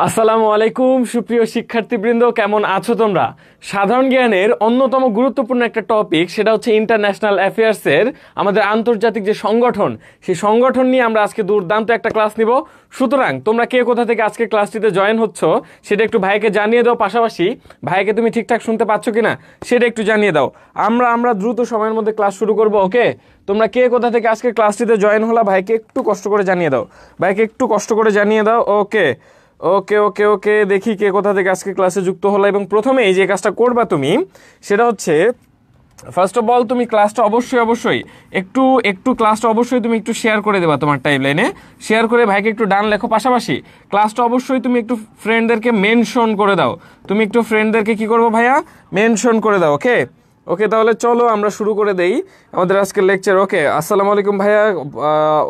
আসসালামু আলাইকুম সুপ্রিয় শিক্ষার্থীবৃন্দ, কেমন আছো তোমরা? সাধারণ জ্ঞানের অন্যতম গুরুত্বপূর্ণ একটা টপিক, সেটা হচ্ছে ইন্টারন্যাশনাল অ্যাফেয়ার্সের আমাদের আন্তর্জাতিক যে সংগঠন, সেই সংগঠন নিয়ে আমরা আজকে দুর্দান্ত একটা ক্লাস নিব। সুতরাং তোমরা কে কোথা থেকে আজকে ক্লাসটিতে জয়েন হচ্ছ সেটা একটু ভাইকে জানিয়ে দাও, পাশাপাশি ভাইকে তুমি ঠিকঠাক শুনতে পাচ্ছ কিনা সেটা একটু জানিয়ে দাও। আমরা দ্রুত সময়ের মধ্যে ক্লাস শুরু করব। ওকে, তোমরা কে কোথা থেকে আজকে ক্লাসটিতে জয়েন হলা ভাইকে একটু কষ্ট করে জানিয়ে দাও, ভাইকে একটু কষ্ট করে জানিয়ে দাও। ওকে ওকে ওকে ওকে দেখি কে কোথা থেকে আজকে ক্লাসে যুক্ত হলো। এবং প্রথমে এই যে কাজটা করবা তুমি, সেটা হচ্ছে ফার্স্ট অফ অল তুমি ক্লাসটা অবশ্যই একটু ক্লাসটা অবশ্যই তুমি একটু শেয়ার করে দেবা তোমার টাইমলাইনে, শেয়ার করে ভাইকে একটু ডান লেখো। পাশাপাশি ক্লাসটা অবশ্যই তুমি একটু ফ্রেন্ডদেরকে মেনশন করে দাও। তুমি একটু ফ্রেন্ডদেরকে কি করবো ভাইয়া, মেনশন করে দাও। ওকে ওকে, তাহলে চলো আমরা শুরু করে দেই আমাদের আজকের লেকচার। ওকে, আসসালামু আলাইকুম ভাইয়া।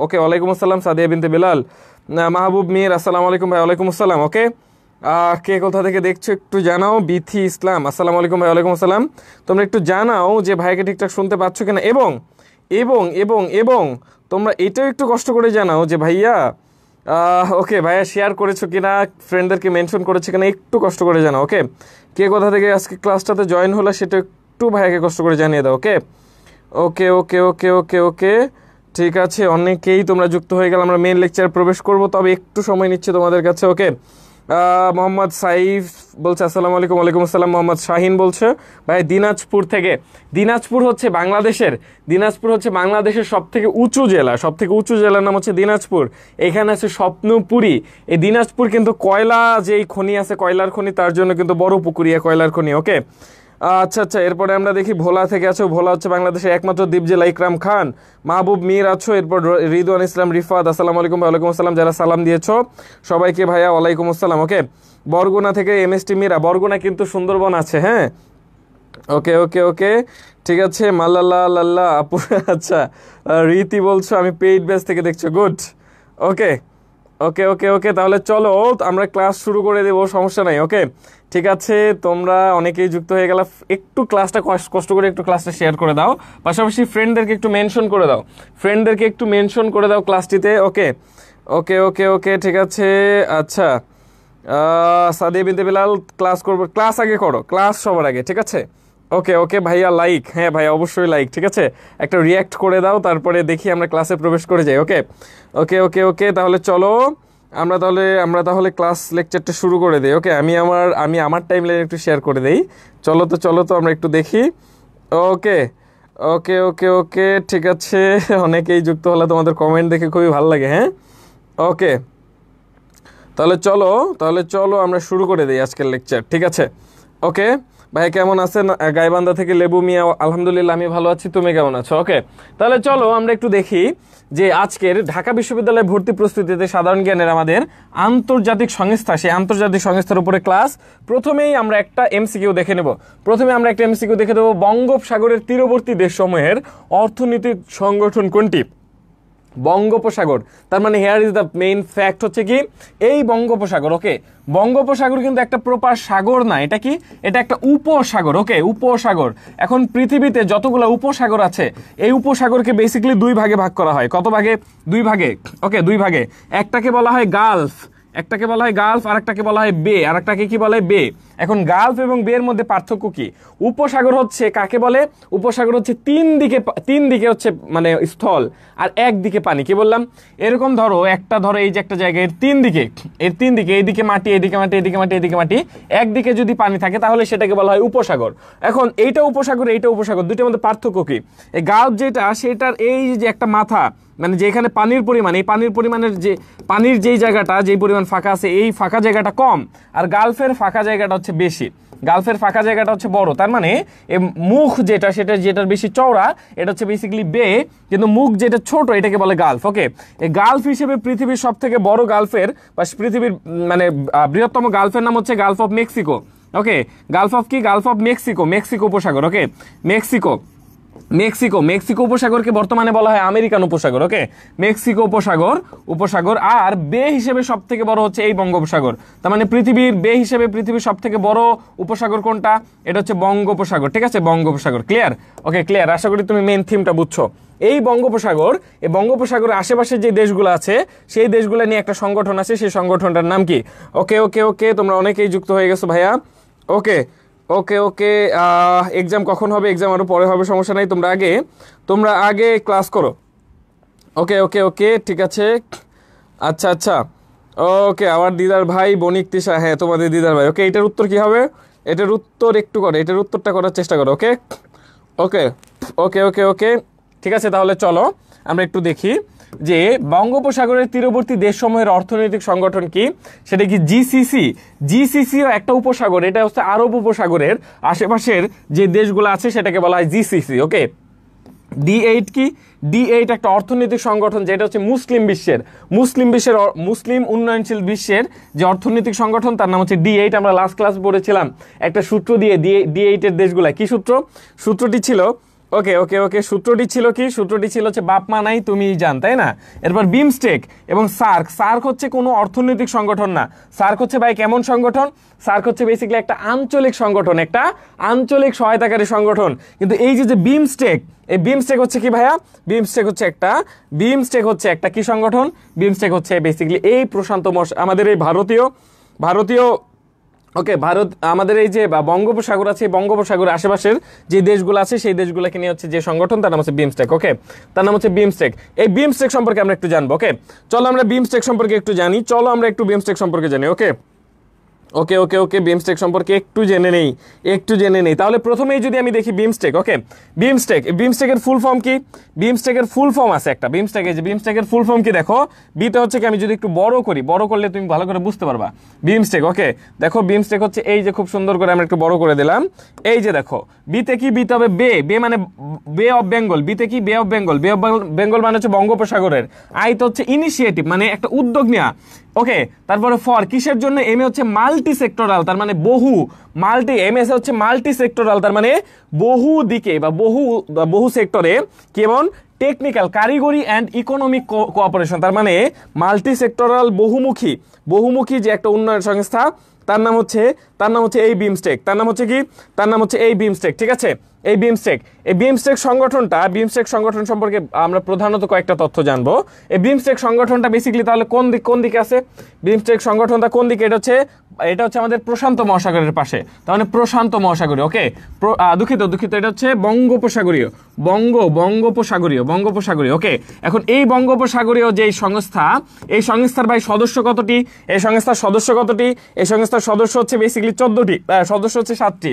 ওকে, ওয়ালাইকুম আসসালাম। সাদিয়া বিনতে বেলাল, মাহবুব মির, আসসালামু আলাইকুম ভাই। ওয়ালাইকুম আসসালাম। ওকে, কে কোথা থেকে দেখছো একটু জানাও। বিথি ইসলাম, আসসালামু আলাইকুম ভাই। ওয়ালাইকুম আসসালাম। তোমরা একটু জানাও যে ভাইকে ঠিকঠাক শুনতে পাচ্ছ কিনা, এবং এবং এবং এবং তোমরা এটাও একটু কষ্ট করে জানাও যে ভাইয়া ওকে ভাইয়া শেয়ার করেছো কিনা, ফ্রেন্ডদেরকে মেনশন করেছো কিনা, একটু কষ্ট করে জানাও। ওকে, কে কোথা থেকে আজকে ক্লাসটাতে জয়েন হলো সেটা একটু ভাইয়াকে কষ্ট করে জানিয়ে দাও। ওকে ওকে ওকে ওকে ওকে ওকে ঠিক আছে, অনেকেই তোমরা যুক্ত হয়ে গেলে আমরা মেন লেকচারে প্রবেশ করব, তবে একটু সময় নিচ্ছে তোমাদের কাছে। ওকে, মোহাম্মদ সাইফ বলছে আসসালামু আলাইকুম। ওয়ালাইকুম আসসালাম। মোহাম্মদ শাহিন বলছে ভাই দিনাজপুর থেকে। দিনাজপুর হচ্ছে বাংলাদেশের সব থেকে উঁচু জেলার নাম হচ্ছে দিনাজপুর। এখানে আছে স্বপ্নপুরী। এই দিনাজপুর কিন্তু কয়লা যেই খনি আছে, কয়লার খনি, তার জন্য কিন্তু বড় পুকুরিয়া কয়লার খনি। ওকে, আচ্ছা আচ্ছা, এরপরে আমরা দেখি ভোলা থেকে আছো। ভোলা হচ্ছে বাংলাদেশের একমাত্র দ্বীপ জেলা। ইকরাম খান, মাহবুব মির আছো। এরপর রিদওয়ান ইসলাম, রিফাত, আসসালামু আলাইকুম ভাই। ওয়ালাইকুম আসসালাম। যারা সালাম দিয়েছো সবাইকে ভাইয়া ওয়ালাইকুম আসসালাম। ওকে, বরগুনা থেকে এমএসটি মিরা, বরগুনা কিন্তু সুন্দরবন আছে। হ্যাঁ, ওকে ওকে ওকে ঠিক আছে। মাল্লাল্লাহ আপু, আচ্ছা রীতি বলছো আমি পেইড ব্যাচ থেকে দেখছো, গুড। ওকে ওকে ওকে ওকে তাহলে চলো আমরা ক্লাস শুরু করে দেবো, সমস্যা নাই। ওকে ঠিক আছে, তোমরা অনেকেই যুক্ত হয়ে গেল, একটু ক্লাসটা কষ্ট করে একটু ক্লাসটা শেয়ার করে দাও, পাশাপাশি ফ্রেন্ডদেরকে একটু মেনশন করে দাও ক্লাসটিতে। ওকে ওকে ওকে ওকে ঠিক আছে। আচ্ছা, সাদিয়া বিনতে বেলাল ক্লাস করবো, ক্লাস আগে করো, ক্লাস সবার আগে, ঠিক আছে। ওকে ওকে ভাইয়া লাইক, হ্যাঁ ভাইয়া অবশ্যই লাইক, ঠিক আছে, একটা রিয়্যাক্ট করে দাও, তারপরে দেখি আমরা ক্লাসে প্রবেশ করে যাই। ওকে ওকে ওকে ওকে তাহলে চলো আমরা তাহলে ক্লাস লেকচারটা শুরু করে দিই। ওকে, আমি আমার টাইমলাইন একটু শেয়ার করে দেই। চলো তো আমরা একটু দেখি। ওকে ওকে ওকে ওকে ঠিক আছে, অনেকেই যুক্ত হলে, তোমাদের কমেন্ট দেখে খুবই ভালো লাগে। হ্যাঁ, ওকে তাহলে চলো আমরা শুরু করে দিই আজকের লেকচার, ঠিক আছে। ওকে ভাই কেমন আছেন? গাইবান্ধা থেকে লেবু মিয়া, আলহামদুলিল্লাহ আমি ভালো আছি, তুমি কেমন আছো? ওকে তাহলে চলো আমরা একটু দেখি যে আজকের ঢাকা বিশ্ববিদ্যালয়ে ভর্তি প্রস্তুতিতে সাধারণ জ্ঞানের আমাদের আন্তর্জাতিক সংস্থা, সেই আন্তর্জাতিক সংস্থার উপরে ক্লাস। প্রথমেই আমরা একটা এমসিকিউ দেখে নেব। বঙ্গোপসাগরের তীরবর্তী দেশসমূহের অর্থনৈতিক সংগঠন কোনটি? বঙ্গোপসাগর, তার মানে hair is the main fact হচ্ছে কি এই বঙ্গোপসাগর। ওকে, বঙ্গোপসাগর কিন্তু একটা প্রপার সাগর না, এটা কি, এটা একটা উপসাগর। ওকে, উপসাগর। এখন পৃথিবীতে যতগুলো উপসাগর আছে, এই উপসাগরকে বেসিক্যালি দুই ভাগে ভাগ করা হয়। কত ভাগে? দুই ভাগে। ওকে, দুই ভাগে। একটাকে বলা হয় গালফ, আর একটাকে বলা হয় বে, আর একটাকে কি বলে? বে। এখন গালফ এবং বে এর মধ্যে পার্থক্য কি? উপসাগর হচ্ছে কাকে বলে? উপসাগর হচ্ছে তিন দিকে হচ্ছে মানে স্থল, আর একদিকে পানি। কি বললাম? এরকম ধরো এই যে একটা জায়গায় তিন দিকে, এইদিকে মাটি, এদিকে মাটি, একদিকে যদি পানি থাকে তাহলে সেটাকে বলা হয় উপসাগর। এখন এইটা উপসাগর, দুইটার মধ্যে পার্থক্য কি? এই গালফ যেটা, সেটার এই যে একটা মাথা, মানে যেখানে পানির পরিমাণ, এই পানির পরিমাণের যে পানির যেই জায়গাটা, যেই পরিমাণ ফাঁকা আছে, এই ফাঁকা জায়গাটা কম, আর গালফের ফাঁকা জায়গাটা হচ্ছে বেশি, গালফের ফাঁকা জায়গাটা হচ্ছে বড়। তার মানে মুখ যেটার বেশি চওড়া, এটা হচ্ছে বেসিক্যালি বে, কিন্তু মুখ যেটা ছোট এটাকে বলে গালফ। ওকে, এই গালফ হিসেবে পৃথিবীর সব থেকে বড় গালফের বা পৃথিবীর মানে বৃহত্তম গালফের নাম হচ্ছে Gulf of Mexico. Okay, Gulf of Mexico উপসাগর। ওকে, মেক্সিকো মেক্সিকো, মেক্সিকো উপসাগরকে বর্তমানে বলা হয় আমেরিকান উপসাগর। ওকে, মেক্সিকো উপসাগর। আর বে হিসেবে সব থেকে বড় হচ্ছে এই বঙ্গোপসাগর। তার মানে পৃথিবীর বে হিসেবে পৃথিবীর সব থেকে বড় উপসাগর কোনটা? এটা হচ্ছে বঙ্গোপসাগর। ঠিক আছে, বঙ্গোপসাগর। ক্লিয়ার? ওকে, ক্লিয়ার। আশা করি তুমি মেইন থিমটা বুঝছো। এই বঙ্গোপসাগরের আশেপাশে যে দেশগুলো আছে সেই দেশগুলো নিয়ে একটা সংগঠন আছে, সেই সংগঠনটার নাম কি? ওকে ওকে ওকে, তোমরা অনেকেই যুক্ত হয়ে গেছো ভাইয়া। ওকে ওকে ওকে, এক্সাম কখন হবে? এক্সাম আরও পরে হবে, সমস্যা নাই। তোমরা আগে ক্লাস করো। ওকে ওকে ওকে, ঠিক আছে। আচ্ছা আচ্ছা, ওকে, আমার দিদার ভাই বণিক তিশা, হ্যাঁ তোমাদের দিদার ভাই। ওকে, এটার উত্তর কি হবে? এটার উত্তর একটু করে, এটার উত্তরটা করার চেষ্টা করো। ওকে ওকে ওকে ওকে ওকে, ঠিক আছে। তাহলে চলো আমরা একটু দেখি যে বঙ্গোপসাগরের তীরবর্তী দেশসমূহের অর্থনৈতিক সংগঠন কি, সেটা কি জিসিসি। জিসিসিও একটা উপসাগর, এটা হচ্ছে আরব উপসাগরের আশেপাশের যে দেশগুলো আছে সেটাকে বলা হয় জিসিসি। ওকে, D8 কি? D8 একটা অর্থনৈতিক সংগঠন, যেটা হচ্ছে মুসলিম উন্নয়নশীল বিশ্বের যে অর্থনৈতিক সংগঠন, তার নাম হচ্ছে D8। আমরা লাস্ট ক্লাস পড়েছিলাম একটা সূত্র দিয়ে D8 এর দেশগুলা। কি সূত্রটি ছিল? ওকে ওকে ওকে, সূত্রটি ছিল কি? সূত্রটি ছিল হচ্ছে বাপ মা নাই তুমি জান, তাই না? এরপর বিমস্টেক এবং সার্ক। সার্ক হচ্ছে কোনো অর্থনৈতিক সংগঠন না। সার্ক হচ্ছে ভাই কেমন সংগঠন? সার্ক হচ্ছে বেসিক্যালি একটা আঞ্চলিক সংগঠন, একটা আঞ্চলিক সহায়তাকারী সংগঠন। কিন্তু এই যে বিমস্টেক, এই বিমস্টেক হচ্ছে কি ভাইয়া? বিমস্টেক হচ্ছে একটা কি সংগঠন? বিমস্টেক হচ্ছে বেসিক্যালি এই প্রশান্ত আমাদের এই ভারতীয় ওকে, আমাদের এই যে বঙ্গোপসাগর আছে, বঙ্গোপসাগরের আশেপাশের যে দেশগুলো আছে সেই দেশগুলোকে নিয়ে হচ্ছে যে সংগঠন, তার নাম হচ্ছে বিমস্টেক। ওকে, তার নাম হচ্ছে বিমস্টেক। এই বিমস্টেক সম্পর্কে আমরা একটু জানবো। ওকে, চলো আমরা বিমস্টেক সম্পর্কে একটু জানি। ওকে ওকে ওকে ওকে, বিমস্টেক সম্পর্কে একটু জেনে নেই। তাহলে প্রথমেই যদি আমি দেখি বিমস্টেক। ওকে, বিমস্টেকের ফুল ফর্ম কি? বিমস্টেকের ফুল ফর্ম আছে একটা। বিমস্টেকের ফুল ফর্ম কি দেখো? বিটা হচ্ছে কি, আমি যদি একটু বড় করলে তুমি ভালো করে বুঝতে পারবা। বিমস্টেক, ওকে দেখো, বিমস্টেক হচ্ছে এই যে, খুব সুন্দর করে আমরা একটু বড় করে দিলাম। এই যে দেখো, বিতে কি? বিতে হবে বে মানে বে অফ বেঙ্গল। বিতে কি? বে অফ বেঙ্গল মানে হচ্ছে বঙ্গোপসাগরের। আইতে হচ্ছে ইনিশিয়েটিভ মানে একটা উদ্যোগ নেওয়া। ওকে, তারপরে ফর কিসের জন্য? এম এ হচ্ছে মাল্টি সেক্টরাল, তার মানে এম এস হচ্ছে মাল্টি সেক্টরাল, তার মানে বহু দিকে বা বহু সেক্টরে কেমন টেকনিক্যাল, কারিগরি অ্যান্ড ইকোনমিক কোঅপারেশন, তার মানে মাল্টি সেক্টরাল, বহুমুখী যে একটা উন্নয়ন সংস্থা, তার নাম হচ্ছে এই বিমস্টেক। তার নাম হচ্ছে কি? তার নাম হচ্ছে এই বিমস্টেক। ঠিক আছে, এই বিমস্টেক সংগঠন সম্পর্কে আমরা প্রধানত কয়েকটা তথ্য জানবো। এই বিমস্টেক সংগঠনটা বেসিক্যালি তাহলে কোন দিকে আছে? বিমস্টেক সংগঠনটা কোন দিকে? এটা হচ্ছে আমাদের প্রশান্ত মহাসাগরের পাশে, তার মানে প্রশান্ত মহাসাগরীয়। ওকে, দুঃখিত, এটা হচ্ছে বঙ্গোপসাগরীয়। ওকে, এখন এই বঙ্গোপসাগরীয় যে সংস্থা, এই সংস্থার ভাই সদস্য কতটি? এই সংস্থার সদস্য হচ্ছে বেসিক্যালি 14টি, সদস্য হচ্ছে 7টি।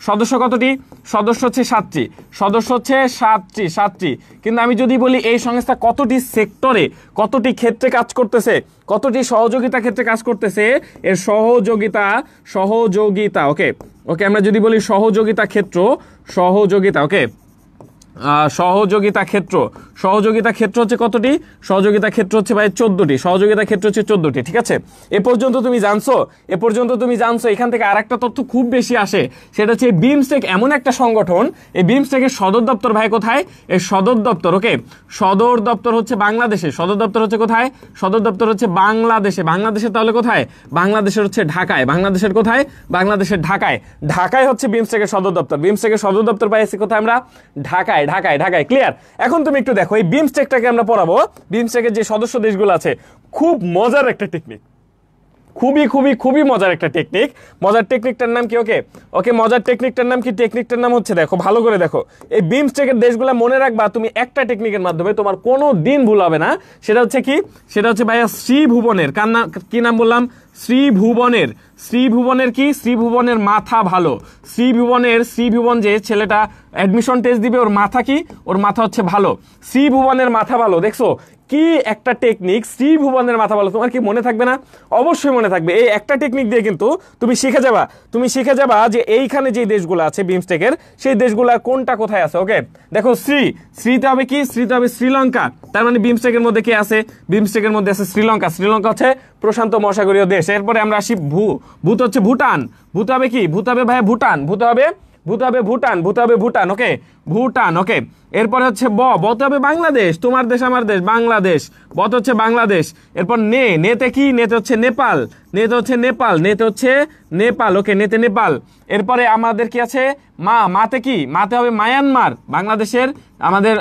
সদস্য কতটি? সদস্য হচ্ছে 7টি। কিন্তু আমি যদি বলি এই সংস্থা কতটি সেক্টরে, কতটি ক্ষেত্রে কাজ করতেছে, কতটি সহযোগিতা ক্ষেত্রে কাজ করতেছে, এর সহযোগিতা। ওকে, আমরা যদি বলি সহযোগিতা ক্ষেত্র, ওকে, সহযোগিতা ক্ষেত্র হচ্ছে কতটি? সহযোগিতা ক্ষেত্র হচ্ছে ভাই 14টি। ঠিক আছে, এ পর্যন্ত তুমি জানছো। এখান থেকে আরেকটা তথ্য খুব বেশি আসে, সেটা হচ্ছে বিমস্টেক এমন একটা সংগঠন, এই বিমস্টেকের সদর দপ্তর ভাই কোথায়? এই সদর দপ্তর, ওকে, সদর দপ্তর হচ্ছে বাংলাদেশে। সদর দপ্তর হচ্ছে কোথায়? সদর দপ্তর হচ্ছে বাংলাদেশে। তাহলে কোথায়? বাংলাদেশের হচ্ছে ঢাকায়। বাংলাদেশের কোথায়? বাংলাদেশের ঢাকায় হচ্ছে বিমস্টেকের সদর দপ্তর। বিমস্টেকের সদর দপ্তর পাইছি কোথায় আমরা? ঢাকায়। ক্লিয়ার? এখন তুমি একটু দেখো, এই বিমস্টেকটাকে আমরা পড়াবো। বিমস্টেকের যে সদস্য দেশগুলো আছে, খুব মজার একটা টেকনিক, খুবই মজার একটা টেকনিক। মজার টেকনিকটার নাম কি? ওকে, মজার টেকনিকটার নাম কি? টেকনিকটার নাম হচ্ছে, দেখো ভালো করে দেখো, এই বিমস্টেকের দেশগুলো মনে রাখবা তুমি একটা টেকনিকের মাধ্যমে, তোমার কোনো দিন ভুল হবে না। সেটা হচ্ছে কি? সেটা হচ্ছে ভাইয়া শ্রীভুবনের। কি নাম বললাম? শ্রীভুবনের কি? শ্রীভুবনের মাথা ভালো। শ্রীভুবন যে ছেলেটা অ্যাডমিশন টেস্ট দিবে, ওর মাথা কি? ওর মাথা হচ্ছে ভালো। শ্রীভুবনের মাথা ভালো। দেখছো কি একটা টেকনিক? শ্রীভুবনের মাথা ভালো। তোমার কি মনে থাকবে না? অবশ্যই মনে থাকবে। এই একটা টেকনিক দিয়ে কিন্তু তুমি শিখে যাবা যে এইখানে যে দেশগুলো আছে বিমস্টেকের, সেই দেশগুলো কোনটা কোথায় আছে। ওকে, দেখো, শ্রীতে হবে কি? শ্রীতে হবে শ্রীলঙ্কা। তার মানে বিমস্টেকের মধ্যে কি আছে? বিমস্টেকের মধ্যে আছে শ্রীলঙ্কা হচ্ছে প্রশান্ত মহাসাগরীয় দেশ। এরপরে আমরা আসি ভূত হচ্ছে ভুটান। ভূত হবে কি? ভূত হবে ভাই ভুটান। ভূত হবে ভূতে হবে ভুটান, ভূতে হবে ভুটান, ওকে ভুটান, ওকে। এরপরে হচ্ছে বতে হবে বাংলাদেশ, তোমার দেশ আমার দেশ বাংলাদেশ, বতে হচ্ছে বাংলাদেশ। এরপর নেতে কি, নেতে হচ্ছে নেপাল, নেতে হচ্ছে নেপাল, নেতে হচ্ছে নেপাল, ওকে নেতে নেপাল। এরপরে আমাদের কি আছে, মাতে কি, মাতে হবে মায়ানমার, বাংলাদেশের আমাদের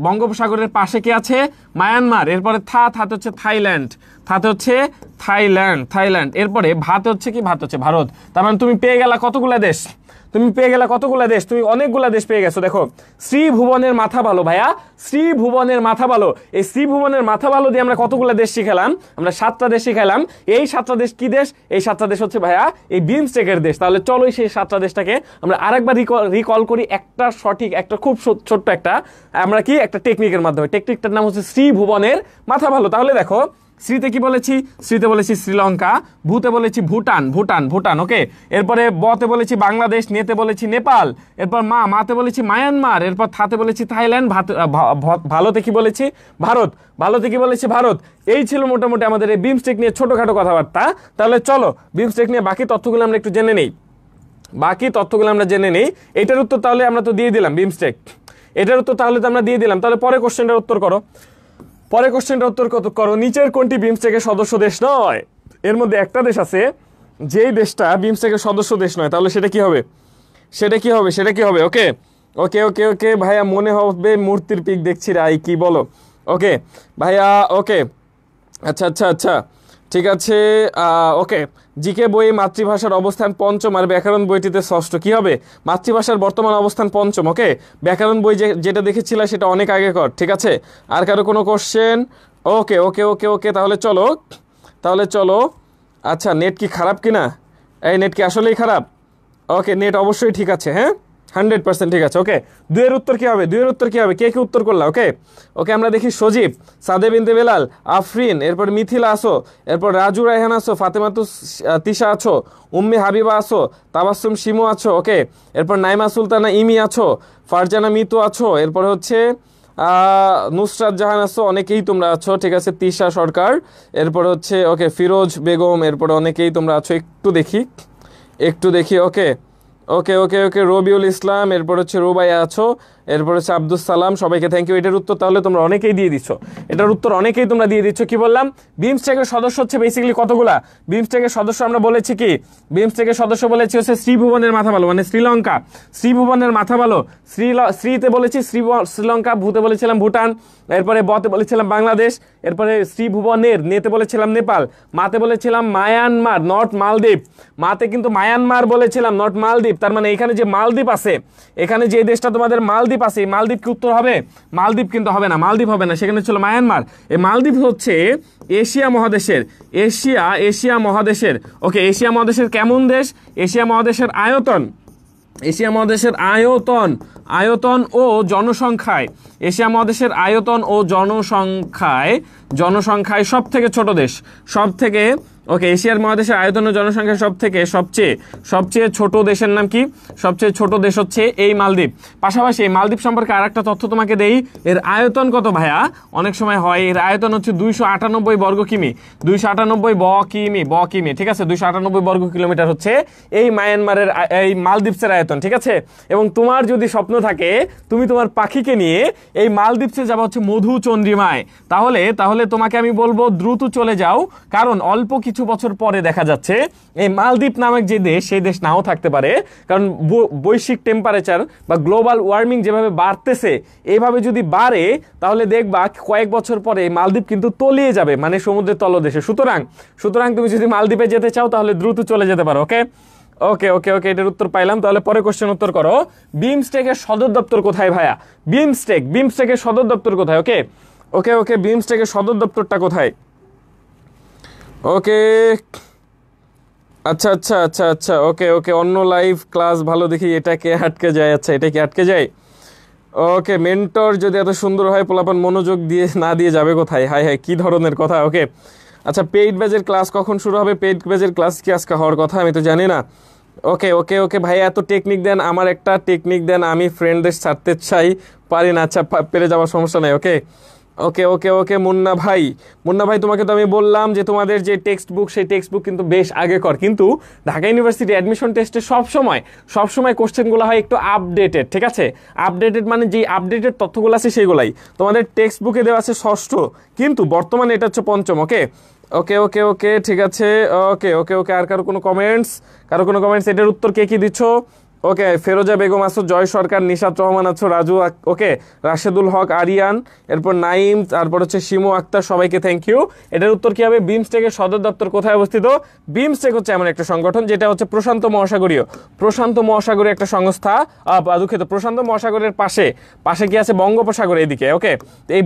বঙ্গোপসাগরের পাশে কি আছে, মায়ানমার। এরপরে থাতে হচ্ছে থাইল্যান্ড, থাতে হচ্ছে থাইল্যান্ড। এরপরে ভাতে হচ্ছে কি, ভাত হচ্ছে ভারত। তার মানে তুমি পেয়ে গেলা কতগুলা দেশ, তুমি পেয়ে গেলা কতগুলা দেশ, তুমি অনেকগুলা দেশ পেয়ে গেছো। দেখো শ্রীভুবনের মাথা ভালো ভাইয়া, শ্রীভুবনের মাথা ভালো, এই শ্রীভুবনের মাথা ভালো দিয়ে আমরা কতগুলা দেশ শিখালাম, আমরা 7টা দেশ শিখালাম। এই 7টা দেশ কি দেশ, এই 7টা দেশ হচ্ছে ভাইয়া এই বিমস্টেকের দেশ। তাহলে চলো সেই 7টা দেশটাকে আমরা আরেকবার রিকল করি, একটা সঠিক, একটা খুব ছোট্ট একটা আমরা কি একটা টেকনিকের মাধ্যমে। টেকনিকটার নাম হচ্ছে শ্রীভুবনের মাথা ভালো। তাহলে দেখো শ্রীতে কি বলেছি, শ্রীতে বলেছি শ্রীলঙ্কা, ভূতে বলেছি ভুটান, ওকে। এরপরে বতে বলেছি বাংলাদেশ, নেতে বলেছি নেপাল, এরপর মাতে বলেছি মায়ানমার, এরপর থাতে বলেছি থাইল্যান্ড, ভালোতে কি বলেছি ভারত, ভালোতে কি বলেছি ভারত। এই ছিল মোটামুটি আমাদের এই বিমস্টেক নিয়ে ছোটখাটো কথাবার্তা। তাহলে চলো বিমস্টেক নিয়ে বাকি তথ্যগুলো আমরা একটু জেনে নেই, এটার উত্তর তাহলে আমরা তো দিয়ে দিলাম বিমস্টেক, এটার উত্তর তাহলে তো আমরা দিয়ে দিলাম। তাহলে পরে কোশ্চেনটার উত্তর করো, নিচের কোনটি বিমস্টেকের সদস্য দেশ নয়। এর মধ্যে একটা দেশ আছে যেই দেশটা বিমস্টেকের সদস্য দেশ নয়, তাহলে সেটা কি হবে, ওকে ওকে ওকে ওকে ভাইয়া, মনে হবে মূর্তির পিক দেখছি রাই, কি বলো, ওকে ভাইয়া, ওকে আচ্ছা ঠিক আছে, ওকে। জিকে বই মাতৃভাষার অবস্থান পঞ্চম আর ব্যাকরণ বইটিতে ষষ্ঠ, কি হবে, মাতৃভাষার বর্তমান অবস্থান পঞ্চম, ওকে। ব্যাকরণ বই যেটা দেখেছিল সেটা অনেক আগেকার, ঠিক আছে। আর কারো কোনো কোশ্চেন, ওকে ওকে ওকে ওকে তাহলে চলো। আচ্ছা নেট কি খারাপ কিনা, এই নেট কি আসলেই খারাপ, ওকে নেট অবশ্যই ঠিক আছে, হ্যাঁ 100% ঠিক আছে, ওকে। দুইয়ের উত্তর কি হবে, কে উত্তর করলা, ওকে ওকে। আমরা দেখি সজীব, সাদে বিনতে বেলাল, আফরিন, এরপর মিথিলা আসো, এরপর রাজু রায়হান আসো, ফাতেমাতু তিশা আছো, উম্মি হাবিবা আছো, তাবাসসুম শিমু আছো, ওকে। এরপর নাইমা সুলতানা ইমি আছো, ফারজানা মিতু আছো, এরপর হচ্ছে নুসরাত জাহান আছো, অনেকেই তোমরা আছো, ঠিক আছে। তিশা সরকার, এরপর হচ্ছে ওকে ফিরোজ বেগম, এরপর অনেকেই তোমরা আছো, একটু দেখি, ওকে ওকে ওকে ওকে রবিউল ইসলাম, এরপর হচ্ছে রুবাইয়া আছো, এরপর হচ্ছে আব্দুল সালাম, সবাইকে থ্যাংক ইউ। এটার উত্তর তাহলে তোমরা অনেকেই দিয়ে দিচ্ছ, তোমরা দিয়ে দিচ্ছ। কি বললাম, বিমস্টেকের সদস্য হচ্ছে বেসিক্যালি কতগুলা, বিমস্টেকের সদস্য আমরা বলেছি কি, বিমস্টেকের সদস্য বলেছি হচ্ছে শ্রীভুবনের মাথা ভালো মানে শ্রীলঙ্কা, শ্রীভুবনের মাথা ভালো, শ্রীতে বলেছি শ্রীলঙ্কা, ভূতে বলেছিলাম ভুটান, এরপরে বতে বলেছিলাম বাংলাদেশ, এরপরে শ্রীভুবনের নেতে বলেছিলাম নেপাল, মাতে বলেছিলাম মায়ানমার নট মালদ্বীপ, মাতে কিন্তু মায়ানমার বলেছিলাম নট মালদ্বীপ। তার মানে এখানে যে মালদ্বীপ আছে, এখানে যে দেশটা তোমাদের মালদ্বীপ আছে, মালদ্বীপ কি উত্তর হবে, মালদ্বীপ কিন্তু হবে না, মালদ্বীপ হবে না, সেখানে ছিল মায়ানমার। এই মালদ্বীপ হচ্ছে এশিয়া মহাদেশের, এশিয়া মহাদেশের, ওকে। এশিয়া মহাদেশের কেমন দেশ, এশিয়া মহাদেশের আয়তন ও জনসংখ্যায়, এশিয়া মহাদেশের আয়তন ও জনসংখ্যায় সব থেকে ছোট দেশ, ওকে। এশিয়ার মহাদেশের আয়তন ও জনসংখ্যা সবচেয়ে ছোট দেশের নাম কি, সবচেয়ে ছোট দেশ হচ্ছে এই মালদ্বীপ। পাশাপাশি এই মালদ্বীপ সম্পর্কে আর একটা তথ্য তোমাকে দেই, এর আয়তন কত ভাইয়া, অনেক সময় হয়, এর আয়তন হচ্ছে 298 বর্গ কিমি, 298 কিমি, ঠিক আছে, 298 বর্গ কিলোমিটার হচ্ছে এই মায়ানমারের এই মালদ্বীপসের আয়তন, ঠিক আছে। এবং তোমার যদি স্বপ্ন থাকে তুমি তোমার পাখিকে নিয়ে এই মালদ্বীপসে যাবা হচ্ছে মধুচন্দ্রিমায়, তাহলে তোমাকে আমি বলবো দ্রুত চলে যাও, কারণ অল্প কিছু বছর পরে দেখা যাচ্ছে এই মালদ্বীপ নামক যে দেশ, সেই দেশ নাও থাকতে পারে, কারণ বৈশ্বিক টেম্পারেচার বা গ্লোবাল ওয়ার্মিং যেভাবে বাড়তেছে, এইভাবে যদি বাড়ে তাহলে দেখবা কয়েক বছর পরে মালদ্বীপ কিন্তু তলিয়ে যাবে, মানে সমুদ্রের তলদেশে। সুতরাং তুমি যদি মালদ্বীপে যেতে চাও তাহলে দ্রুত চলে যেতে পারো, ওকে ওকে ওকে ওকে এটার উত্তর পাইলাম। তাহলে পরে কোশ্চেন উত্তর করো, বিমস্টেকের সদর দপ্তর কোথায় ভাইয়া, বিমস্টেকের সদর দপ্তর কোথায়, ওকে ওকে ওকে বিমস্টেকের সদর দপ্তরটা কোথায়, ওকে আচ্ছা ওকে ওকে অন্য লাইভ ক্লাস ভালো দেখি, এটাকে আটকে যায়, আচ্ছা এটা কি আটকে যায়, ওকে। মেন্টর যদি এত সুন্দর হয় পোলাপান মনোযোগ না দিয়ে যাবে কোথায়, হাই কি ধরনের কথা, ওকে। আচ্ছা পেইড ব্যাচের ক্লাস কখন শুরু হবে, পেইড ব্যাচের ক্লাস কি আজকে হওয়ার কথা, আমি তো জানি না, ওকে ওকে ওকে ভাই এত টেকনিক দেন, আমার একটা টেকনিক দেন, আমি ফ্রেন্ডদের ছাড়তে চাই, পারি না, আচ্ছা পেরে যাওয়ার সমস্যা নাই, ওকে ওকে ওকে ওকে মুন্না ভাই, মুন্না ভাই তোমাকে তো আমি বললাম যে তোমাদের যে টেক্সট বুক সেই টেক্সট বুক কিন্তু বেশ আগেকর, কিন্তু ঢাকা ইউনিভার্সিটি অ্যাডমিশন টেস্টে সবসময় কোশ্চেনগুলো হয় একটু আপডেটেড, ঠিক আছে? আপডেটেড মানে যে আপডেটেড তথ্যগুলো আছে সেগুলাই তোমাদের টেক্সট বুকে দেওয়া আছে ষষ্ঠ, কিন্তু বর্তমানে এটা হচ্ছে পঞ্চম। ওকে ওকে ওকে ওকে ঠিক আছে। ওকে ওকে ওকে আর কারো কোনো কমেন্টস? এটার উত্তর কে কি দিচ্ছ? ওকে, ফেরোজা বেগম আছো, জয় সরকার, নিশাত রহমান আছো, রাজু ওকে, রাশেদুল হক, আরিয়ান, এরপর নাইম, তারপর হচ্ছে শিমু আক্তার, সবাইকে থ্যাংক ইউ। এটার উত্তর কি হবে? বিমস্টেকের সদর দপ্তর কোথায় অবস্থিত? বিমস্টেক হচ্ছে এমন একটা সংগঠন যেটা হচ্ছে প্রশান্ত মহাসাগরীয় একটা সংস্থা। দুঃখিত, প্রশান্ত মহাসাগরের পাশে কি আছে? বঙ্গোপসাগর এদিকে। ওকে, এই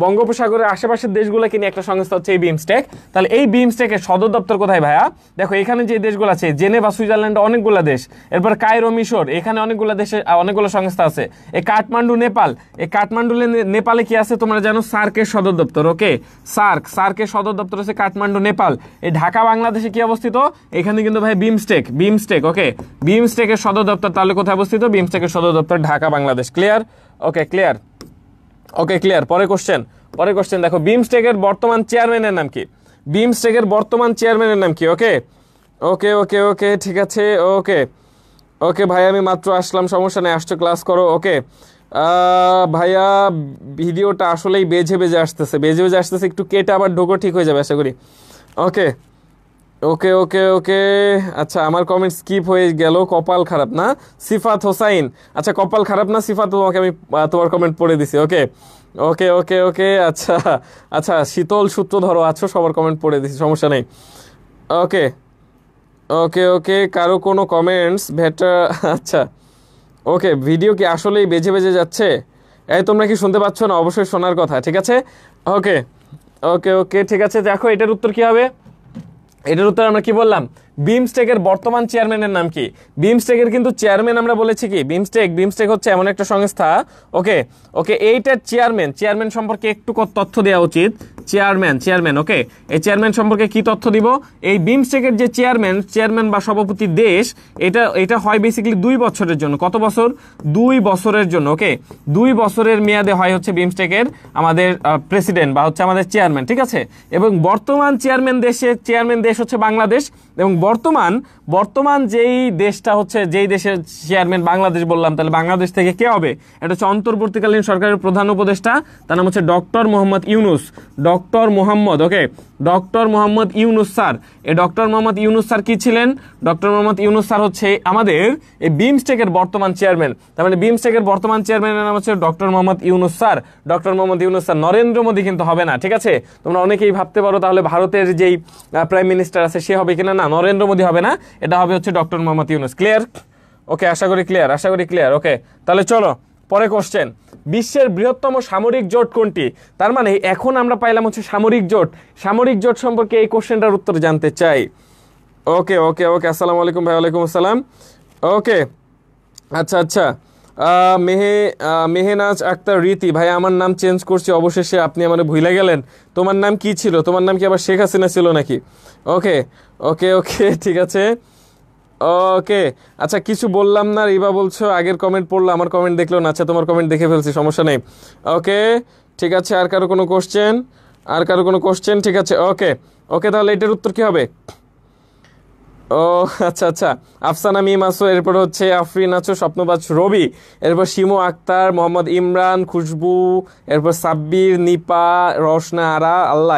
বঙ্গোপসাগরের আশেপাশের দেশগুলোকে নিয়ে একটা সংস্থা হচ্ছে এই বিমস্টেক। তাহলে এই বিমস্টেকের সদর দপ্তর কোথায় ভাইয়া? দেখো এখানে যে দেশগুলো আছে, জেনেভা সুইজারল্যান্ড, অনেকগুলো দেশ, এরপর কায়রো মিশর, এখানে অনেকগুলো দেশে অনেকগুলো সংস্থা আছে। এই কাঠমান্ডু নেপাল, নেপালে কি আছে তোমরা জানো? সার্কের সদর দপ্তর। ওকে, সার্কের সদর দপ্তর আছে কাঠমান্ডু নেপাল। এই ঢাকা বাংলাদেশে কি অবস্থিত? এখানে কিন্তু ভাই বিমস্টেক। ওকে, বিমস্টেকের সদর দপ্তর তাহলে কোথায় অবস্থিত? বিমস্টেকের সদর দপ্তর Dhaka Bangladesh. Clear? Okay clear. পরে কোশ্চেন দেখো, বিমস্টেকের বর্তমান চেয়ারম্যানের নাম কি? ওকে ওকে ওকে ওকে ঠিক আছে। ওকে ভাই, আমি মাত্র আসলাম, সমস্যা নেই, আসছো ক্লাস করো। ওকে ভাইয়া, ভিডিওটা আসলেই বেজে আসতেছে, একটু কেটে আবার ঢোকো, ঠিক হয়ে যাবে আশা করি। ওকে ওকে ওকে ওকে আচ্ছা, আমার কমেন্ট স্কিপ হয়ে গেল, কপাল খারাপ না? সিফাত হোসাইন, আচ্ছা কপাল খারাপ না সিফাত, তোমাকে আমি তোমার কমেন্ট পড়ে দিছি। ওকে ওকে ওকে ওকে আচ্ছা শীতল সূত্রধরও আছো, সবার কমেন্ট পড়ে দিছি, সমস্যা নেই। ওকে ওকে ওকে কারো কোনো কমেন্টস ভেটা? আচ্ছা ওকে, ভিডিও কি আসলেই বেজে যাচ্ছে? এই তোমরা কি শুনতে পাচ্ছ না? অবশ্যই শোনার কথা, ঠিক আছে? ওকে ওকে ওকে ঠিক আছে। দেখো এটার উত্তর কি হবে? এটার উত্তর আমরা কি বললাম? বিমস্টেকের বর্তমান চেয়ারম্যানের নাম কি? বিমস্টেকের কিন্তু চেয়ারম্যান আমরা বলেছি কি? বিমস্টেক হচ্ছে এমন একটা সংস্থা। ওকে ওকে, এইটার চেয়ারম্যান সম্পর্কে একটু তথ্য দেওয়া উচিত। চেয়ারম্যান ওকে, এই চেয়ারম্যান সম্পর্কে কি তথ্য দিব? এই বিমস্টেকের যে চেয়ারম্যান বা সভাপতি দেশ, এটা হয় বেসিক্যালি 2 বছরের জন্য। কত বছর? 2 বছরের জন্য। ওকে, 2 বছরের মেয়াদে হয় হচ্ছে বিমস্টেকের আমাদের প্রেসিডেন্ট বা হচ্ছে আমাদের চেয়ারম্যান, ঠিক আছে? এবং বর্তমান চেয়ারম্যান দেশ হচ্ছে বাংলাদেশ। এবং বর্তমান যেই দেশটা হচ্ছে, যেই দেশের চেয়ারম্যান বাংলাদেশ বললাম, তাহলে বাংলাদেশ থেকে কে হবে? এটা হচ্ছে অন্তর্বর্তীকালীন সরকারের প্রধান উপদেষ্টা, তার নাম হচ্ছে doctor Mohammad Yunus. Doctor Mohammad Yunus sir. এই ডক্টর মোহাম্মদ ইউনূস স্যার কি ছিলেন? ডক্টর মোহাম্মদ ইউনূস স্যার হচ্ছে আমাদের এই বিমস্টেকের বর্তমান চেয়ারম্যান। তার মানে বিমস্টেকের বর্তমান চেয়ারম্যানের নাম হচ্ছে ডক্টর মোহাম্মদ ইউনূস স্যার। নরেন্দ্র মোদী কিন্তু হবে না, ঠিক আছে? তোমরা অনেকেই ভাবতে পারো তাহলে ভারতের যেই প্রাইম মিনিস্টার আছে সে হবে কিনা। না, নরেন্দ্র মোদী হবে না, এটা হবে হচ্ছে ডক্টর মোহাম্মদ ইউনূস। ক্লিয়ার? ওকে, আশা করি ক্লিয়ার। ওকে, তাহলে চলো পরে কোশ্চেন। বিশ্বের বৃহত্তম সামরিক জোট কোনটি? তার মানে এখন আমরা পাইলাম হচ্ছে সামরিক জোট সম্পর্কে এই কোশ্চেনটার উত্তর জানতে চাই। ওকে আসসালামু আলাইকুম ভাই। ওয়ালাইকুম আসসালাম। ওকে আচ্ছা মেহনাজ আক্তার রীতি, ভাই আমার নাম চেঞ্জ করছি অবশেষে, আপনি আমার ভুলে গেলেন। তোমার নাম কি ছিল? তোমার নাম কি আবার শেখ হাসিনা ছিল নাকি? ওকে ঠিক আছে। ওকে আচ্ছা, কিছু বললাম না, রিবা বলছো আগের কমেন্ট পড়লো, আমার কমেন্ট দেখলো না। আচ্ছা, তোমার কমেন্ট দেখে ফেলছি, সমস্যা নেই। ওকে ঠিক আছে, আর কারো কোনো কোশ্চেন? ঠিক আছে। ওকে তাহলে এটার উত্তর কি হবে? ও আচ্ছা আফসানা মিম আছো, এরপর হচ্ছে আফরিন আছো, স্বপ্নবাজ রবি, এরপর শিমু আক্তার, মোহাম্মদ ইমরান, খুশবু, এরপর সাব্বির, নিপা, রওশনা আরা। আল্লাহ,